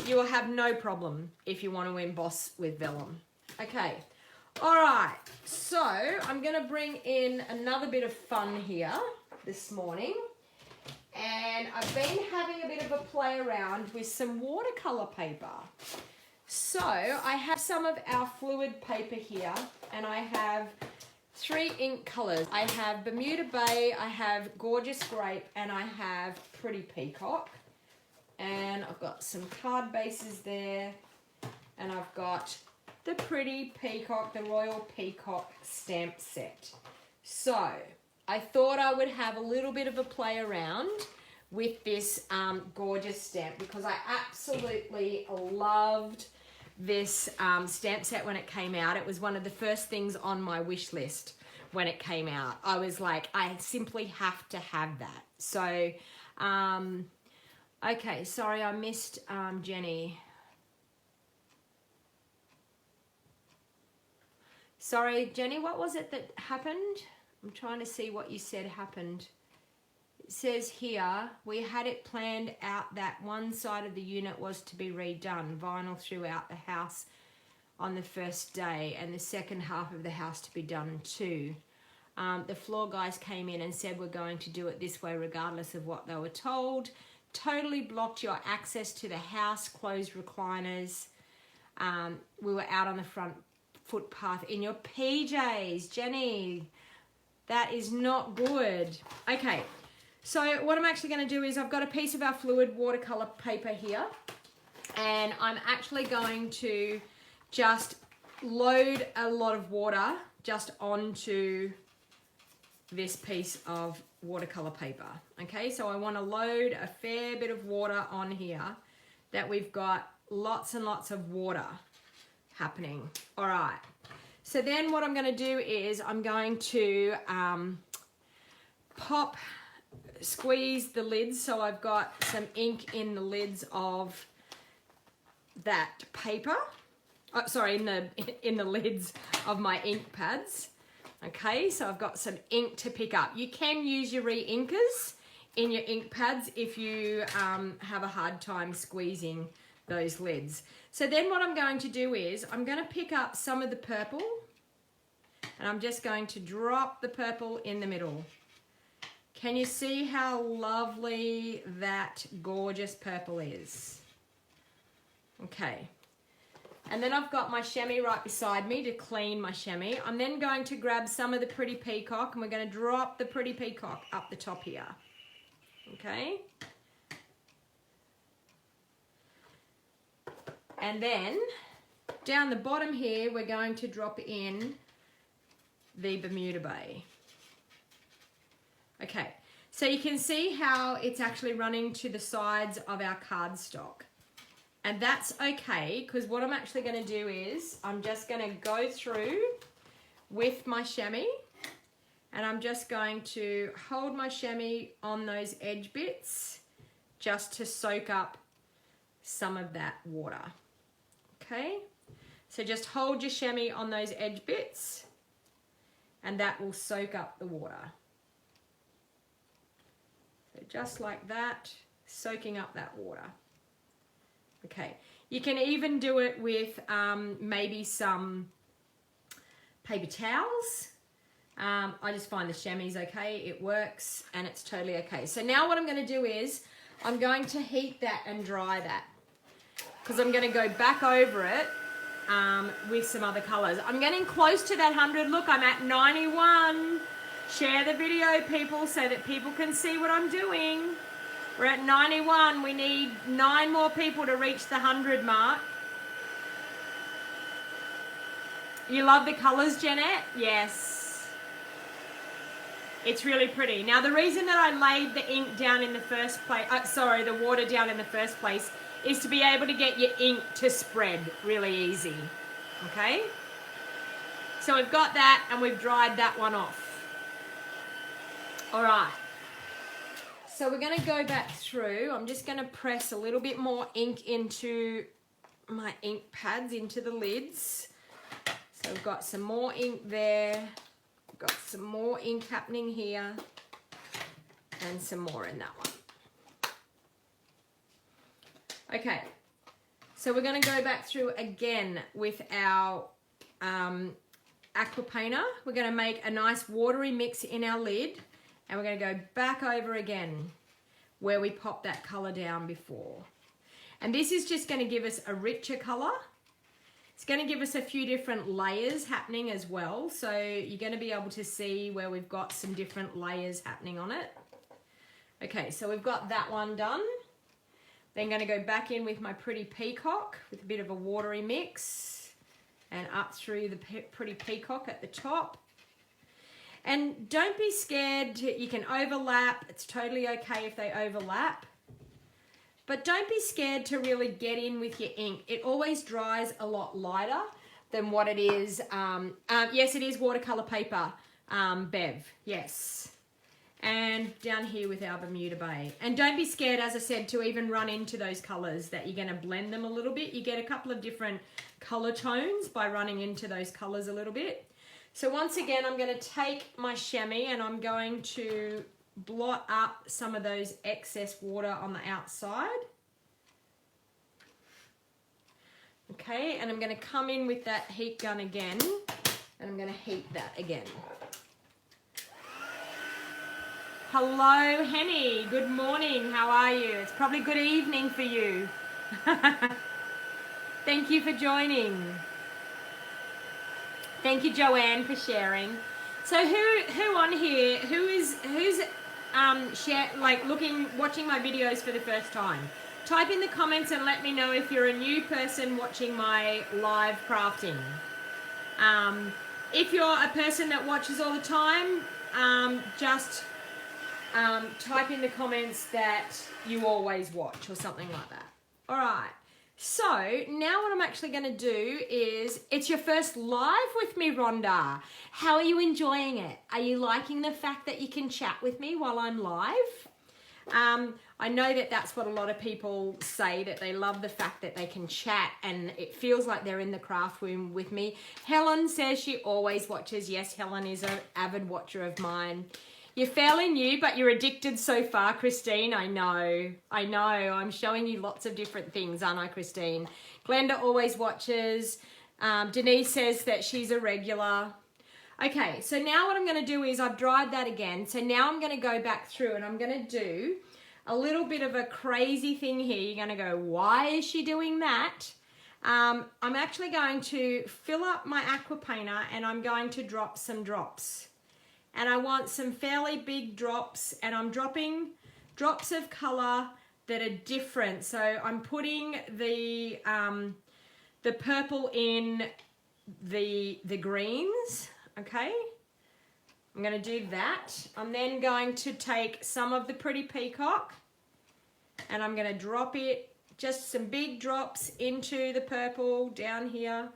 you will have no problem if you want to emboss with vellum. Okay, all right. So I'm going to bring in another bit of fun here this morning. And I've been having a bit of a play around with some watercolor paper. So I have some of our fluid paper here, and I have 3 ink colors. I have Bermuda Bay, I have Gorgeous Grape, and I have Pretty Peacock. And I've got some card bases there, and I've got the Pretty Peacock, the Royal Peacock stamp set. So I thought I would have a little bit of a play around with this gorgeous stamp, because I absolutely loved this stamp set when it came out. It was one of the first things on my wish list when it came out. I was like, I simply have to have that. So, okay, sorry, I missed Jenny. Sorry, Jenny, what was it that happened? I'm trying to see what you said happened. It says here, we had it planned out that one side of the unit was to be redone, vinyl throughout the house on the first day, and the second half of the house to be done too. The floor guys came in and said we're going to do it this way regardless of what they were told. Totally blocked your access to the house, closed recliners. We were out on the front footpath in your PJs, Jenny. That is not good. Okay, so what I'm actually going to do is I've got a piece of our fluid watercolor paper here, and I'm actually going to just load a lot of water just onto this piece of watercolor paper. Okay, so I want to load a fair bit of water on here, that we've got lots and lots of water happening. All right, so then what I'm going to do is I'm going to squeeze the lids, so I've got some ink in the lids of that paper. Oh, sorry, in the lids of my ink pads. Okay, so I've got some ink to pick up. You can use your re-inkers in your ink pads if you have a hard time squeezing those lids. So then what I'm going to do is I'm going to pick up some of the purple, and I'm just going to drop the purple in the middle. Can you see how lovely that gorgeous purple is? Okay. And then I've got my chamois right beside me to clean my chamois. I'm then going to grab some of the Pretty Peacock, and we're going to drop the Pretty Peacock up the top here. Okay. And then down the bottom here, we're going to drop in the Bermuda Bay. Okay, so you can see how it's actually running to the sides of our cardstock. And that's okay, because what I'm actually going to do is I'm just going to go through with my chamois, and I'm just going to hold my chamois on those edge bits just to soak up some of that water. Okay, so just hold your chamois on those edge bits, and that will soak up the water. So just like that, soaking up that water. Okay, you can even do it with maybe some paper towels. I just find the chamois okay, it works, and it's totally okay. So now what I'm going to do is I'm going to heat that and dry that, because I'm going to go back over it with some other colors. I'm getting close to that 100. Look, I'm at 91. Share the video, people, so that people can see what I'm doing. We're at 91. We need 9 more people to reach the 100 mark. You love the colors, Jeanette? Yes. It's really pretty. Now the reason that I laid the ink down in the first place, the water down in the first place, is to be able to get your ink to spread really easy. Okay? So we've got that and we've dried that one off. All right. So we're going to go back through. I'm just going to press a little bit more ink into my ink pads, into the lids. So we've got some more ink there. We've got some more ink happening here. And some more in that one. Okay. So we're going to go back through again with our aqua painter. We're going to make a nice watery mix in our lid. And we're going to go back over again where we popped that colour down before. And this is just going to give us a richer colour. It's going to give us a few different layers happening as well. So you're going to be able to see where we've got some different layers happening on it. Okay, so we've got that one done. Then going to go back in with my pretty peacock with a bit of a watery mix. And up through the pretty peacock at the top. And don't be scared, you can overlap, it's totally okay if they overlap. But don't be scared to really get in with your ink. It always dries a lot lighter than what it is. Yes, it is watercolor paper, Bev, yes. And down here with our Bermuda Bay. And don't be scared, as I said, to even run into those colors that you're gonna blend them a little bit. You get a couple of different color tones by running into those colors a little bit. So once again, I'm going to take my chamois and I'm going to blot up some of those excess water on the outside. Okay, and I'm going to come in with that heat gun again and I'm going to heat that again. Hello, Henny. Good morning. How are you? It's probably good evening for you. Thank you for joining. Thank you, Joanne, for sharing. So who on here, who's watching my videos for the first time? Type in the comments and let me know if you're a new person watching my live crafting. If you're a person that watches all the time, just type in the comments that you always watch or something like that. All right. So now what I'm actually going to do is, it's your first live with me, Rhonda. How are you enjoying it? Are you liking the fact that you can chat with me while I'm live? I know that that's what a lot of people say, that they love the fact that they can chat and it feels like they're in the craft room with me. Helen says she always watches. Yes, Helen is an avid watcher of mine. You're fairly new, but you're addicted so far, Christine. I know. I'm showing you lots of different things, aren't I, Christine? Glenda always watches. Denise says that she's a regular. Okay, so now what I'm going to do is I've dried that again. So now I'm going to go back through and I'm going to do a little bit of a crazy thing here. You're going to go, why is she doing that? I'm actually going to fill up my aqua painter and I'm going to drop some drops. And I want some fairly big drops, and I'm dropping drops of color that are different. So I'm putting the purple in the greens, okay? I'm gonna do that. I'm then going to take some of the pretty peacock and I'm gonna drop it, just some big drops into the purple down here.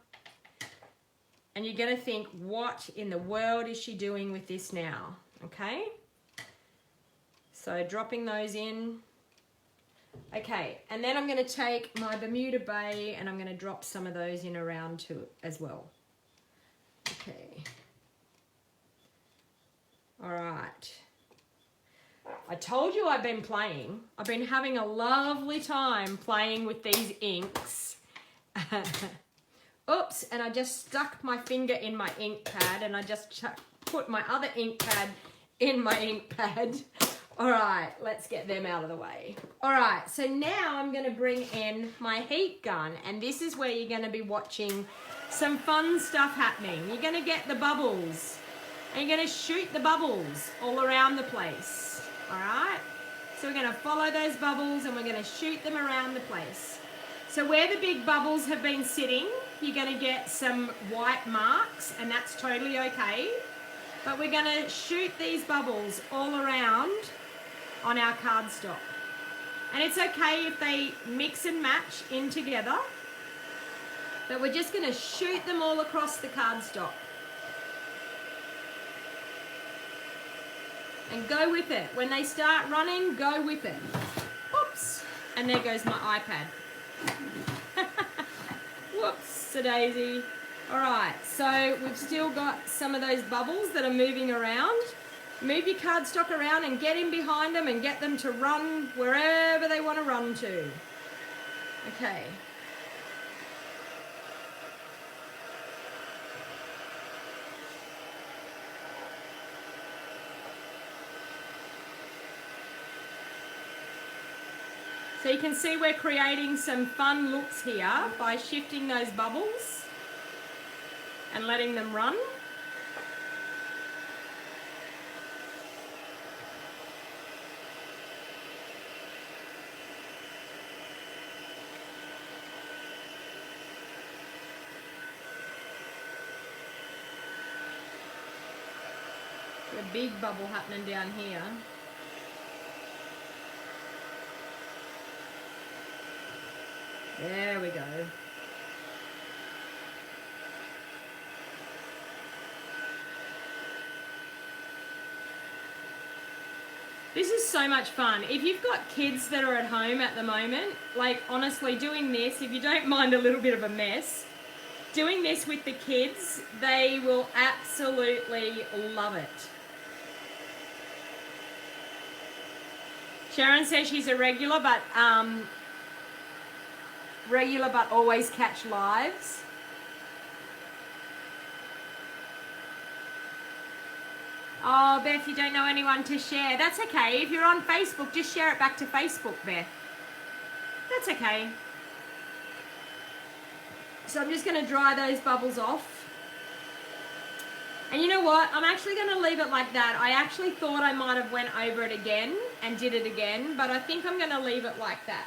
And you're going to think, what in the world is she doing with this now? Okay? So dropping those in. Okay, and then I'm going to take my Bermuda Bay and I'm going to drop some of those in around too as well. Okay. All right. I told you I've been playing. I've been having a lovely time playing with these inks. Oops, and I just stuck my finger in my ink pad and I just put my other ink pad in my ink pad. All right, let's get them out of the way. All right, so now I'm going to bring in my heat gun, and this is where you're going to be watching some fun stuff happening. You're going to get the bubbles, and you're going to shoot the bubbles all around the place. All right, so we're going to follow those bubbles and we're going to shoot them around the place. So where the big bubbles have been sitting, you're going to get some white marks, and that's totally okay. But we're going to shoot these bubbles all around on our cardstock. And it's okay if they mix and match in together, but we're just going to shoot them all across the cardstock. And go with it. When they start running, go with it. Oops. And there goes my iPad. Whoops-a-daisy. All right, so we've still got some of those bubbles that are moving around. Move your cardstock around and get in behind them and get them to run wherever they want to run to. Okay. So you can see we're creating some fun looks here by shifting those bubbles and letting them run. A big bubble happening down here. There we go. This is so much fun. If you've got kids that are at home at the moment, like honestly doing this, if you don't mind a little bit of a mess, doing this with the kids, they will absolutely love it. Sharon says she's a regular, but always catch lives. Oh, Beth, you don't know anyone to share. That's okay. If you're on Facebook, just share it back to Facebook, Beth. That's okay. So I'm just going to dry those bubbles off. And you know what? I'm actually going to leave it like that. I actually thought I might have went over it again and did it again, but I think I'm going to leave it like that.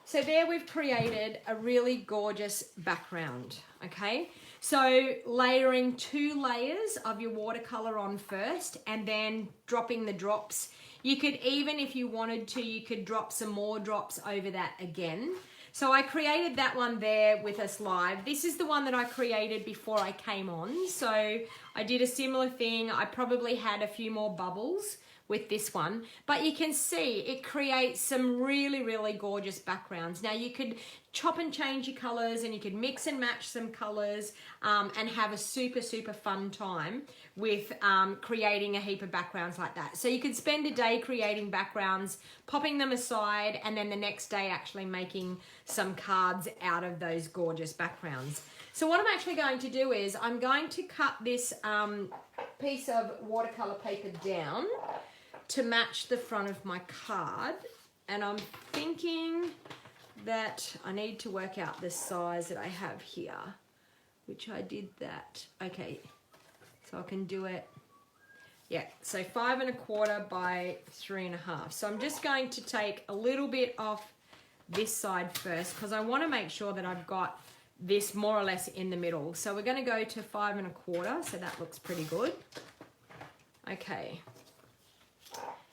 So there we've created a really gorgeous background, okay? So layering 2 layers of your watercolor on first and then dropping the drops. You could even, if you wanted to, you could drop some more drops over that again. So I created that one there with us live. This is the one that I created before I came on. So I did a similar thing. I probably had a few more bubbles with this one, but you can see it creates some really, really gorgeous backgrounds. Now you could chop and change your colors and you could mix and match some colors and have a super, super fun time with creating a heap of backgrounds like that. So you could spend a day creating backgrounds, popping them aside, and then the next day actually making some cards out of those gorgeous backgrounds. So what I'm actually going to do is I'm going to cut this piece of watercolor paper down to match the front of my card, and I'm thinking that I need to work out the size that I have here, which I did that. Okay, so I can do it, yeah, so 5 1/4 by 3 1/2. So I'm just going to take a little bit off this side first because I want to make sure that I've got this more or less in the middle. So we're going to go to 5 1/4, so that looks pretty good. Okay.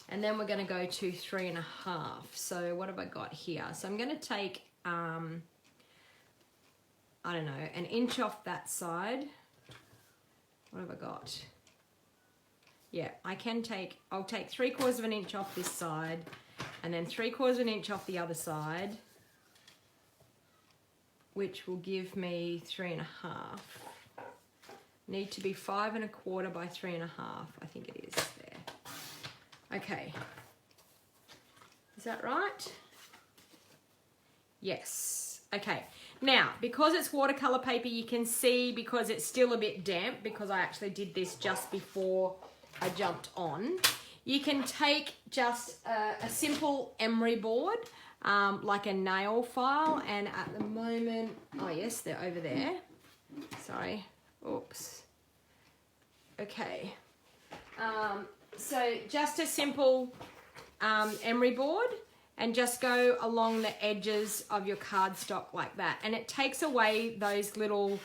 And then we're going to go to 3 1/2. So what have I got here? So I'm going to take, I don't know, 1 inch off that side. What have I got? Yeah, I'll take 3/4 of an inch off this side and then 3/4 of an inch off the other side, which will give me 3 1/2. Need to be 5 1/4 by 3 1/2. I think it is there. Okay, is that right? Yes. Okay, now because it's watercolor paper, you can see because it's still a bit damp, because I actually did this just before I jumped on, you can take just a simple emery board, like a nail file, and at the moment, oh yes, they're over there, sorry, oops, okay. So just a simple emery board, and just go along the edges of your cardstock like that, and it takes away those little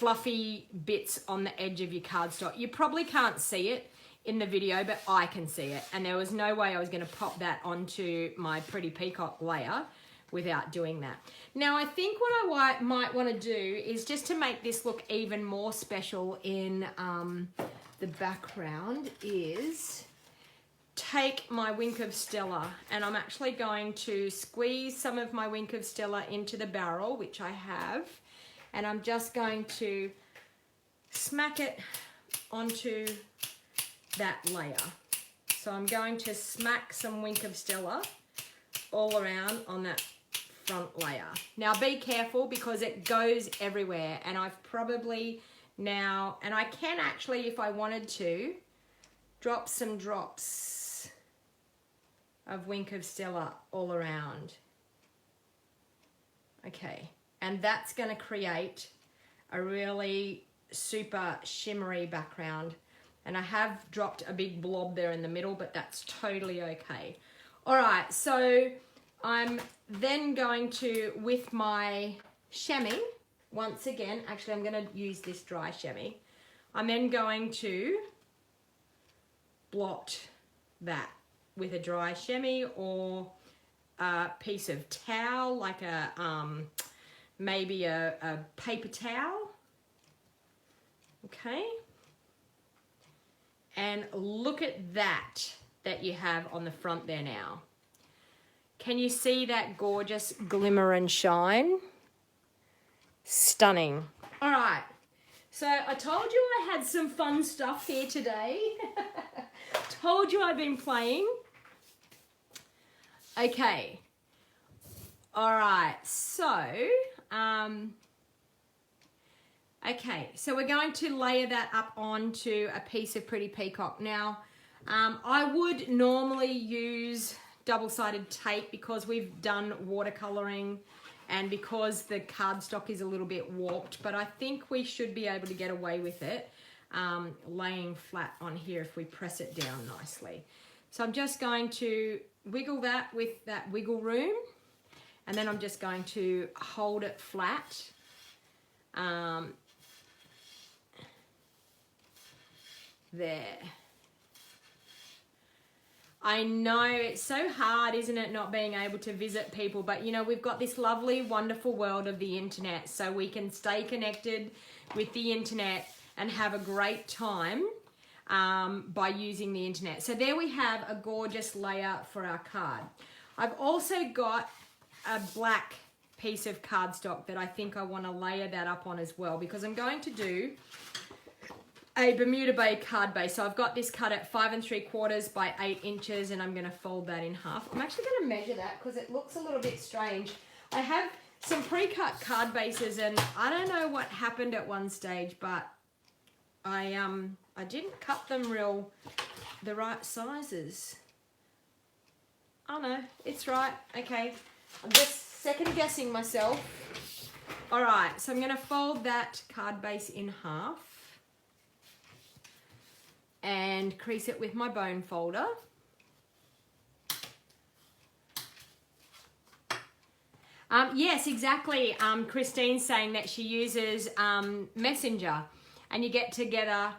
fluffy bits on the edge of your cardstock. You probably can't see it in the video, but I can see it. And there was no way I was going to pop that onto my Pretty Peacock layer without doing that. Now, I think what I might want to do is just to make this look even more special in the background is take my Wink of Stella, and I'm actually going to squeeze some of my Wink of Stella into the barrel, which I have, and I'm just going to smack it onto that layer. So I'm going to smack some Wink of Stella all around on that front layer. Now be careful because it goes everywhere, and I've probably now, and I can actually, if I wanted to, drop some drops of Wink of Stella all around. Okay, and that's going to create a really super shimmery background. And I have dropped a big blob there in the middle, but that's totally okay. All right, so I'm then going to, with my chamois, once again, actually I'm going to use this dry chamois. I'm then going to blot that with a dry chamois or a piece of towel, like a maybe a paper towel. Okay. And look at that you have on the front there now. Can you see that gorgeous glimmer and shine? Stunning. All right. So I told you I had some fun stuff here today. Told you I've been playing. Okay. All right. So, okay, so we're going to layer that up onto a piece of Pretty Peacock. Now, I would normally use double-sided tape because we've done watercoloring and because the cardstock is a little bit warped, but I think we should be able to get away with it laying flat on here if we press it down nicely. So I'm just going to wiggle that with that wiggle room, and then I'm just going to hold it flat. There. I know it's so hard, isn't it, not being able to visit people, but you know, we've got this lovely, wonderful world of the internet, so we can stay connected with the internet and have a great time by using the internet. So there we have a gorgeous layer for our card. I've also got a black piece of cardstock that I think I want to layer that up on as well, because I'm going to do a Bermuda Bay card base. So I've got this cut at 5 3/4 by 8 inches, and I'm going to fold that in half. I'm actually going to measure that because it looks a little bit strange. I have some pre-cut card bases, and I don't know what happened at one stage, but I didn't cut them the right sizes. Oh no, it's right. Okay, I'm just second guessing myself. All right, so I'm going to fold that card base in half and crease it with my bone folder. Yes, exactly. Christine's saying that she uses Messenger, and you get together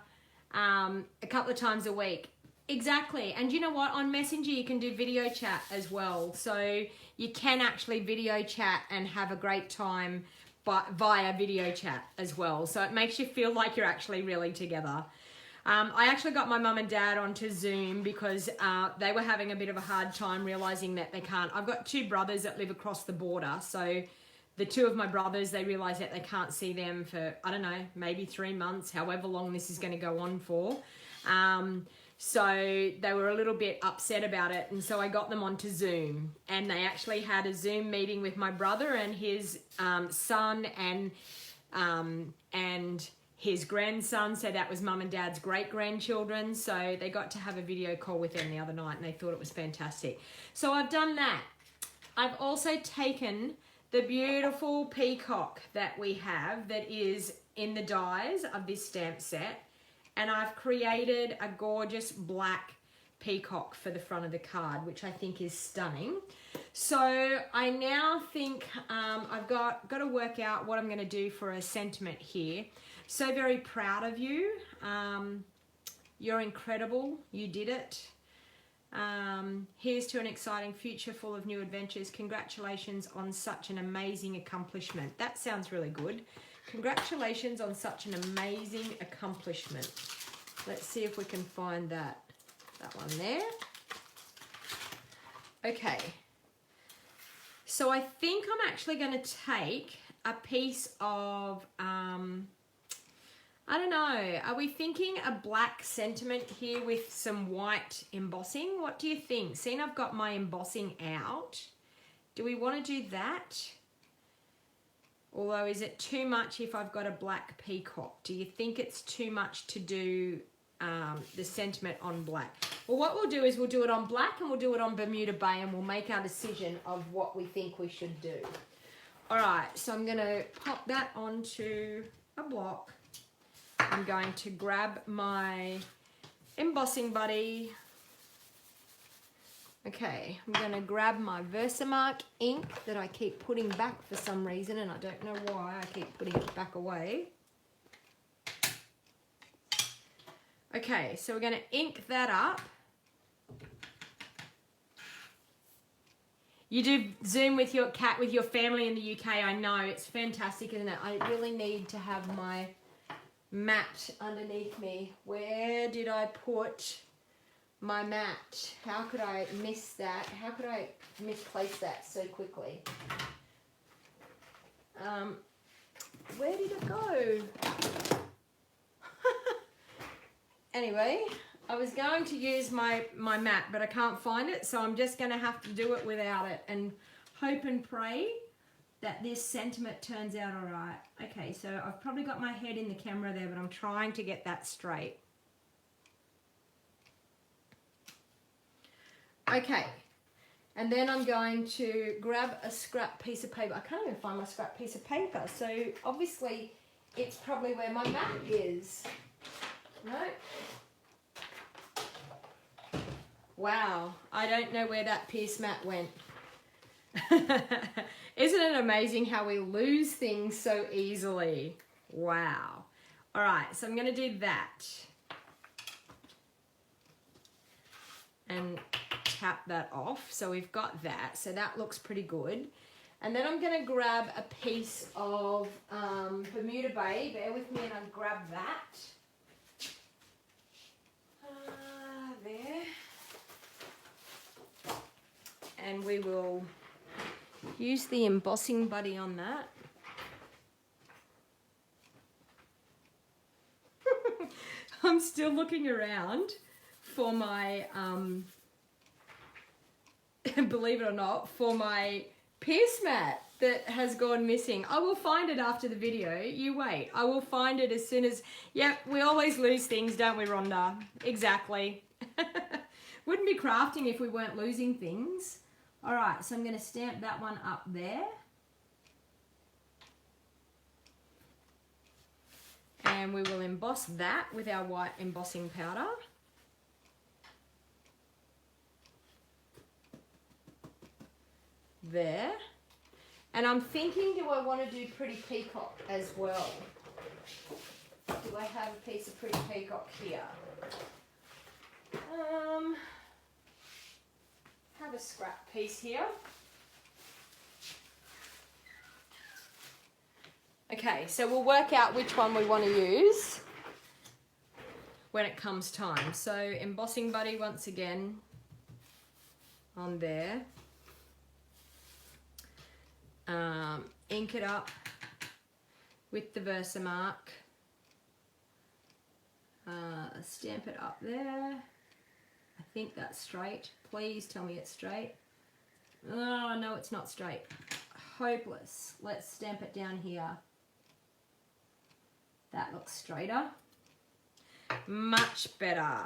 a couple of times a week. Exactly. And you know what? On Messenger, you can do video chat as well. So you can actually video chat and have a great time via video chat as well. So it makes you feel like you're actually really together. I actually got my mum and dad onto Zoom because they were having a bit of a hard time realizing that they can't. I've got 2 brothers that live across the border. So the 2 of my brothers, they realize that they can't see them for, I don't know, maybe 3 months, however long this is going to go on for. So they were a little bit upset about it. And so I got them onto Zoom, and they actually had a Zoom meeting with my brother and his son and his grandson. So that was mum and dad's great grandchildren. So they got to have a video call with them the other night, and they thought it was fantastic. So I've done that. I've also taken the beautiful peacock that we have that is in the dies of this stamp set, and I've created a gorgeous black peacock for the front of the card, which I think is stunning. So I now think I've got to work out what I'm going to do for a sentiment here. So very proud of you. You're incredible. You did it. Here's to an exciting future full of new adventures. Congratulations on such an amazing accomplishment. That sounds really good. Congratulations on such an amazing accomplishment. Let's see if we can find that one there. Okay. So I think I'm actually going to take a piece of, I don't know, are we thinking a black sentiment here with some white embossing? What do you think? Seeing I've got my embossing out, do we want to do that? Although, is it too much if I've got a black peacock? Do you think it's too much to do the sentiment on black? Well, what we'll do is we'll do it on black and we'll do it on Bermuda Bay, and we'll make our decision of what we think we should do. All right, so I'm going to pop that onto a block. I'm going to grab my embossing buddy. Okay, I'm going to grab my Versamark ink that I keep putting back for some reason, and I don't know why I keep putting it back away. Okay, so we're going to ink that up. You do Zoom with your cat, with your family in the UK. I know, it's fantastic, isn't it? I really need to have my mat underneath me. Where did I put my mat? How could I miss that? How could I misplace that so quickly? Where did it go? Anyway, I was going to use my mat, but I can't find it, so I'm just going to have to do it without it and hope and pray that this sentiment turns out all right. Okay, so I've probably got my head in the camera there, but I'm trying to get that straight. Okay, and then I'm going to grab a scrap piece of paper. I can't even find my scrap piece of paper, so obviously it's probably where my mat is. No. Wow, I don't know where that piece mat went. Isn't it amazing how we lose things so easily? Wow. All right, so I'm going to do that. And tap that off. So we've got that. So that looks pretty good. And then I'm going to grab a piece of Bermuda Bay. Bear with me and I'll grab that. There. And we will use the embossing buddy on that. I'm still looking around for my, believe it or not, for my pierce mat that has gone missing. I will find it after the video. You wait. I will find it as soon as... Yep, we always lose things, don't we, Rhonda? Exactly. Wouldn't be crafting if we weren't losing things. All right, so I'm going to stamp that one up there. And we will emboss that with our white embossing powder. There. And I'm thinking, do I want to do Pretty Peacock as well? Do I have a piece of Pretty Peacock here? Have a scrap piece here. Okay, so we'll work out which one we want to use when it comes time. So embossing buddy once again on there. Ink it up with the Versamark. Stamp it up there. I think that's straight. Please tell me it's straight. Oh, no, it's not straight. Hopeless. Let's stamp it down here. That looks straighter. Much better.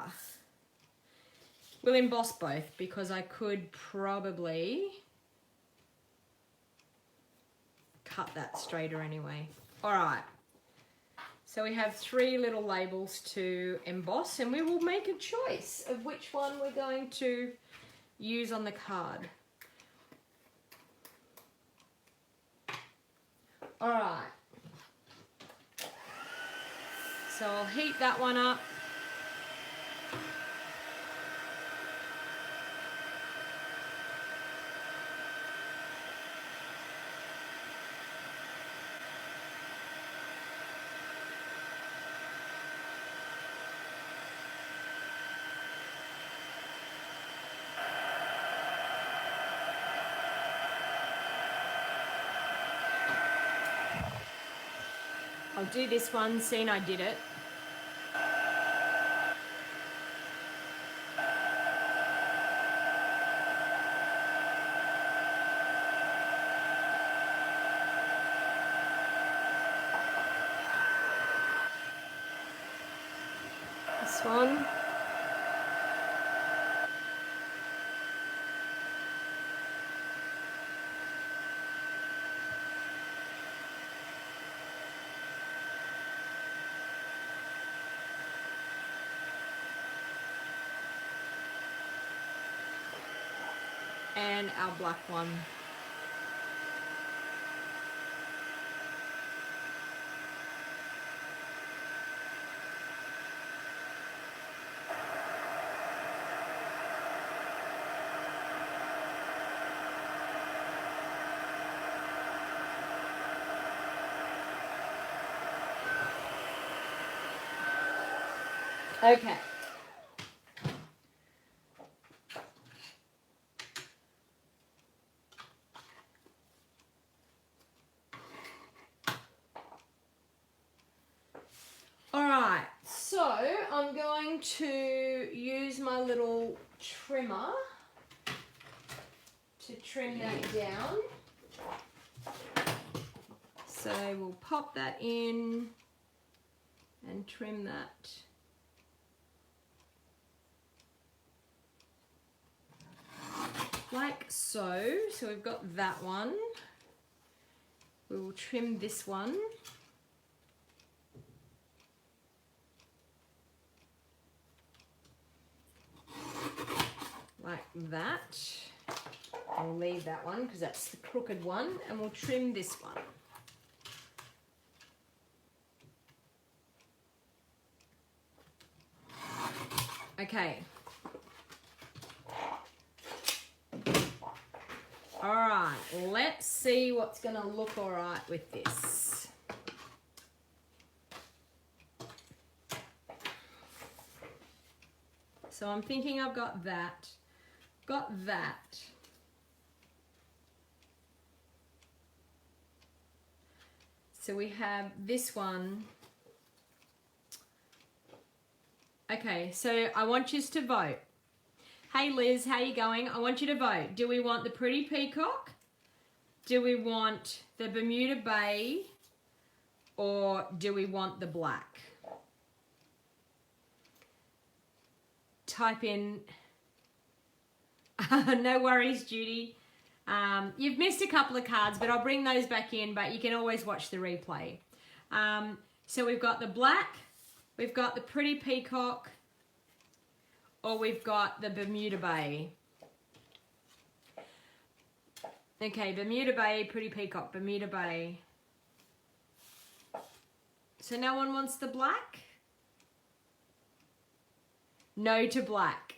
We'll emboss both because I could probably cut that straighter anyway. All right. So we have 3 little labels to emboss, and we will make a choice of which one we're going to use on the card. All right. So I'll heat that one up. I'll do this one, seeing I did it. This one. And our black one. Okay. All right, so I'm going to use my little trimmer to trim that down. So we'll pop that in and trim that. Like so. So we've got that one. We will trim this one. Like that. I'll leave that one because that's the crooked one, and we'll trim this one. Okay. All right, let's see what's going to look all right with this. So I'm thinking I've got that. Got that. So we have this one. Okay, so I want you to vote. Hey Liz, how you going? I want you to vote. Do we want the pretty peacock? Do we want the Bermuda Bay? Or do we want the black? Type in. No worries, Judy. You've missed a couple of cards, but I'll bring those back in, but you can always watch the replay. So we've got the black, we've got the pretty peacock, or we've got the Bermuda Bay. Okay, Bermuda Bay, pretty peacock, Bermuda Bay. So no one wants the black? No to black.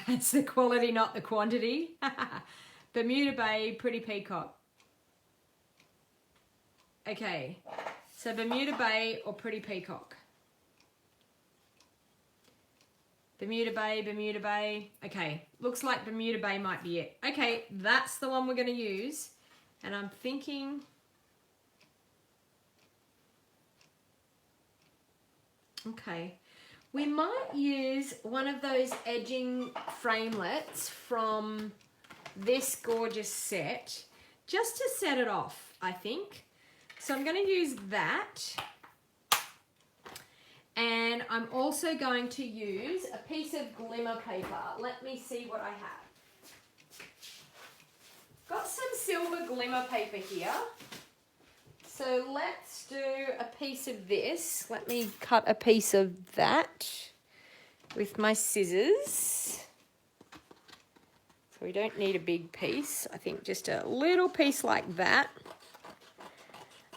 It's the quality, not the quantity. Bermuda Bay, pretty peacock. Okay, so Bermuda Bay or pretty peacock? Bermuda Bay, Bermuda Bay. Okay, looks like Bermuda Bay might be it. Okay, that's the one we're going to use. And I'm thinking... Okay, we might use one of those edging framelets from this gorgeous set just to set it off, I think. So I'm going to use that. And I'm also going to use a piece of glimmer paper. Let me see what I have. got some silver glimmer paper here. So let's do a piece of this. Let me cut a piece of that with my scissors. So we don't need a big piece. I think just a little piece like that.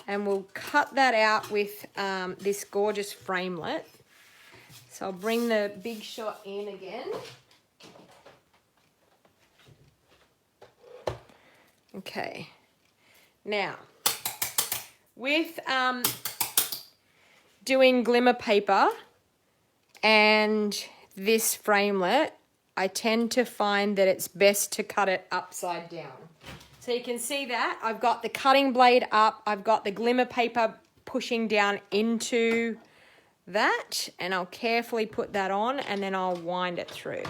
And we'll cut that out with this gorgeous framelit. So I'll bring the Big Shot in again. Okay. Now, with doing glimmer paper and this framelit, I tend to find that it's best to cut it upside down. So you can see that I've got the cutting blade up, I've got the glimmer paper pushing down into that, and I'll carefully put that on and then I'll wind it through.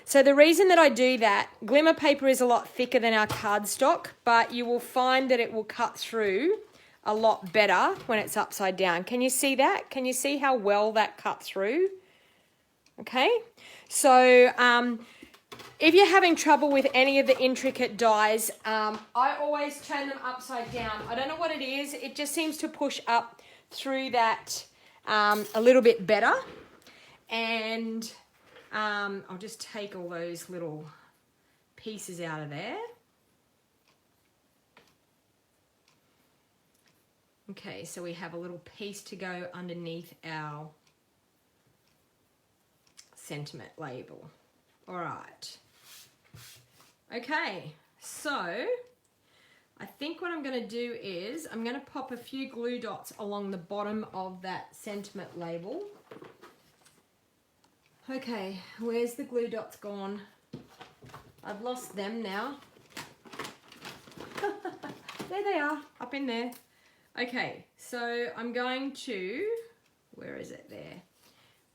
So the reason that I do that, glimmer paper is a lot thicker than our cardstock, but you will find that it will cut through a lot better when it's upside down. Can you see that? Can you see how well that cut through? Okay, so if you're having trouble with any of the intricate dies, I always turn them upside down. I don't know what it is. It just seems to push up through that a little bit better. And I'll just take all those little pieces out of there. Okay, so we have a little piece to go underneath our sentiment label. All right. Okay, so I think what I'm going to do is I'm going to pop a few glue dots along the bottom of that sentiment label. Okay, where's the glue dots gone? I've lost them now. There they are, up in there. Okay, so I'm going to, where is it there?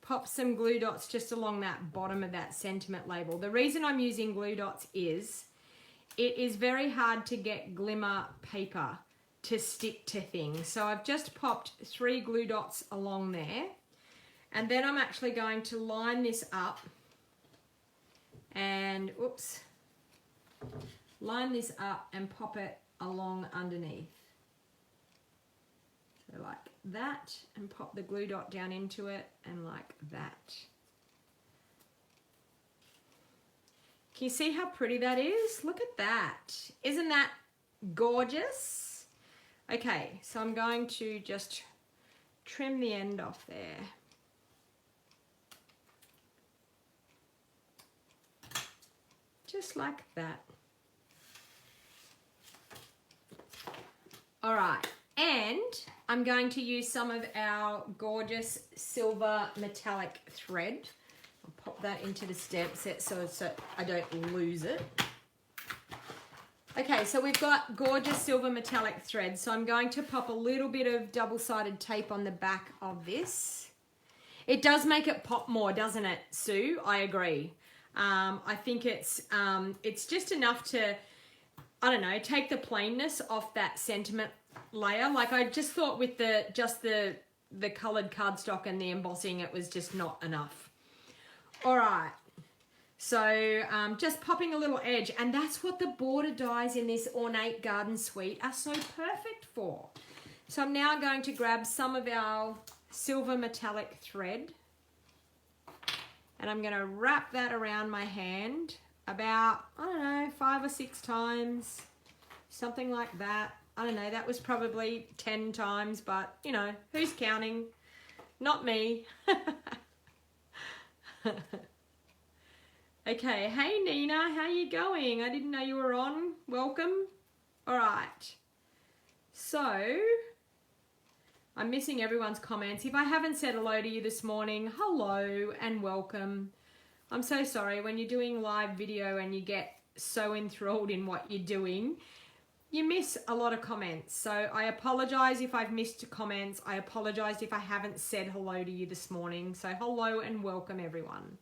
Pop some glue dots just along that bottom of that sentiment label. The reason I'm using glue dots is it is very hard to get glimmer paper to stick to things. So I've just popped 3 glue dots along there, and then I'm actually going to line this up and, oops, line this up and pop it along underneath. So like that, and pop the glue dot down into it, and like that. Can you see how pretty that is? Look at that. Isn't that gorgeous? Okay, so I'm going to just trim the end off there. Just like that. All right, and I'm going to use some of our gorgeous silver metallic thread. I'll pop that into the stamp set so I don't lose it. Okay, so we've got gorgeous silver metallic thread. So I'm going to pop a little bit of double-sided tape on the back of this. It does make it pop more, doesn't it, Sue? I agree. I think it's just enough to, I don't know, take the plainness off that sentiment layer. Like I just thought with the coloured cardstock and the embossing, it was just not enough. All right. So just popping a little edge, and that's what the border dies in this ornate garden suite are so perfect for. So I'm now going to grab some of our silver metallic thread, and I'm going to wrap that around my hand about, I don't know, 5 or 6 times, something like that. I don't know, that was probably 10 times, but you know, who's counting? Not me. Okay, hey Nina, how you going? I didn't know you were on. Welcome. All right. So, I'm missing everyone's comments. If I haven't said hello to you this morning, hello and welcome. I'm so sorry when you're doing live video and you get so enthralled in what you're doing, you miss a lot of comments. So I apologize if I've missed comments. I apologize if I haven't said hello to you this morning. So hello and welcome everyone.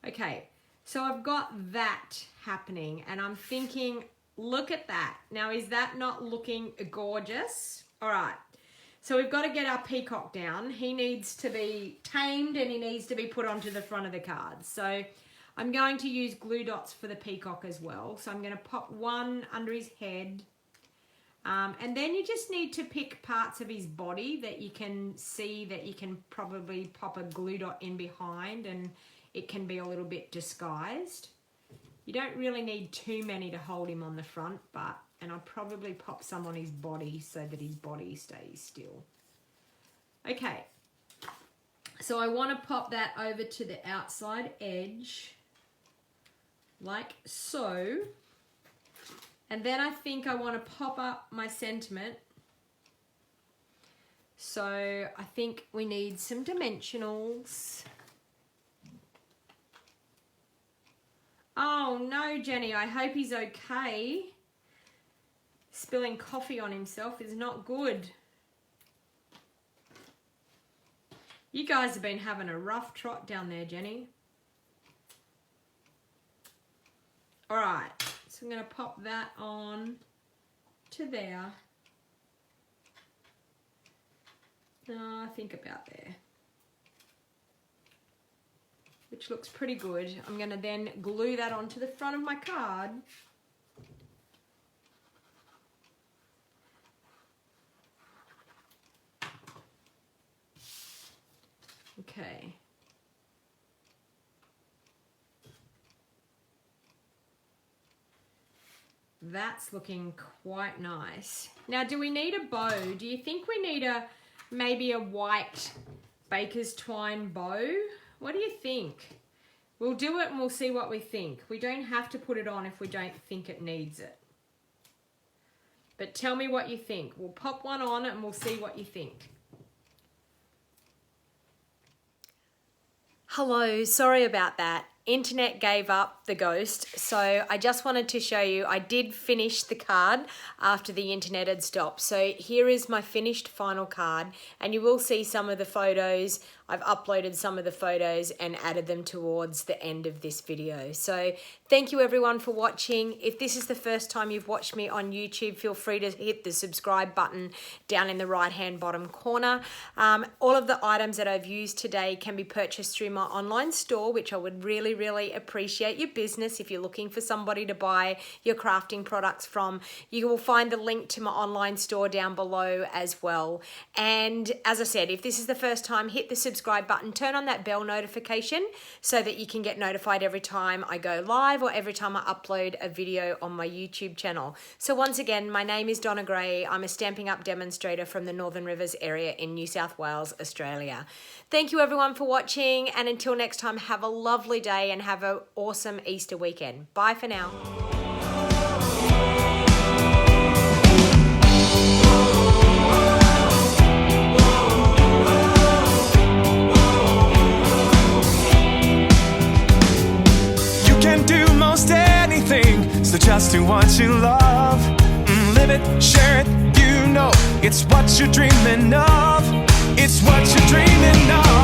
Okay. So I've got that happening, and I'm thinking, look at that. Now, is that not looking gorgeous? All right. So we've got to get our peacock down. He needs to be tamed and he needs to be put onto the front of the card. So I'm going to use glue dots for the peacock as well. So I'm going to pop one under his head. And then you just need to pick parts of his body that you can see that you can probably pop a glue dot in behind and it can be a little bit disguised. You don't really need too many to hold him on the front, and I'll probably pop some on his body so that his body stays still. Okay, so I want to pop that over to the outside edge, like so. And then I think I want to pop up my sentiment. So I think we need some dimensionals. Oh no, Jenny, I hope he's okay. Spilling coffee on himself is not good. You guys have been having a rough trot down there, Jenny. All right, so I'm going to pop that on to there. I think about there. Which looks pretty good. I'm going to then glue that onto the front of my card. Okay. That's looking quite nice. Now, do we need a bow? Do you think we need maybe a white baker's twine bow? What do you think? We'll do it and we'll see what we think. We don't have to put it on if we don't think it needs it. But tell me what you think. We'll pop one on and we'll see what you think. Hello, sorry about that. Internet gave up the ghost, so I just wanted to show you I did finish the card after the internet had stopped. So here is my finished final card, and you will see some of the photos. I've uploaded some of the photos and added them towards the end of this video. So thank you everyone for watching. If this is the first time you've watched me on YouTube, feel free to hit the subscribe button down in the right hand bottom corner. All of the items that I've used today can be purchased through my online store, which I would really appreciate your business if you're looking for somebody to buy your crafting products from. You will find the link to my online store down below as well. And as I said, if this is the first time, hit the subscribe button, turn on that bell notification so that you can get notified every time I go live or every time I upload a video on my YouTube channel. So once again, my name is Donna Gray. I'm a Stampin' Up demonstrator from the Northern Rivers area in New South Wales, Australia. Thank you everyone for watching, and until next time, have a lovely day and have an awesome Easter weekend. Bye for now. You can do most anything, so just do what you love. Live it, share it, you know it's what you're dreaming of. It's what you're dreaming of.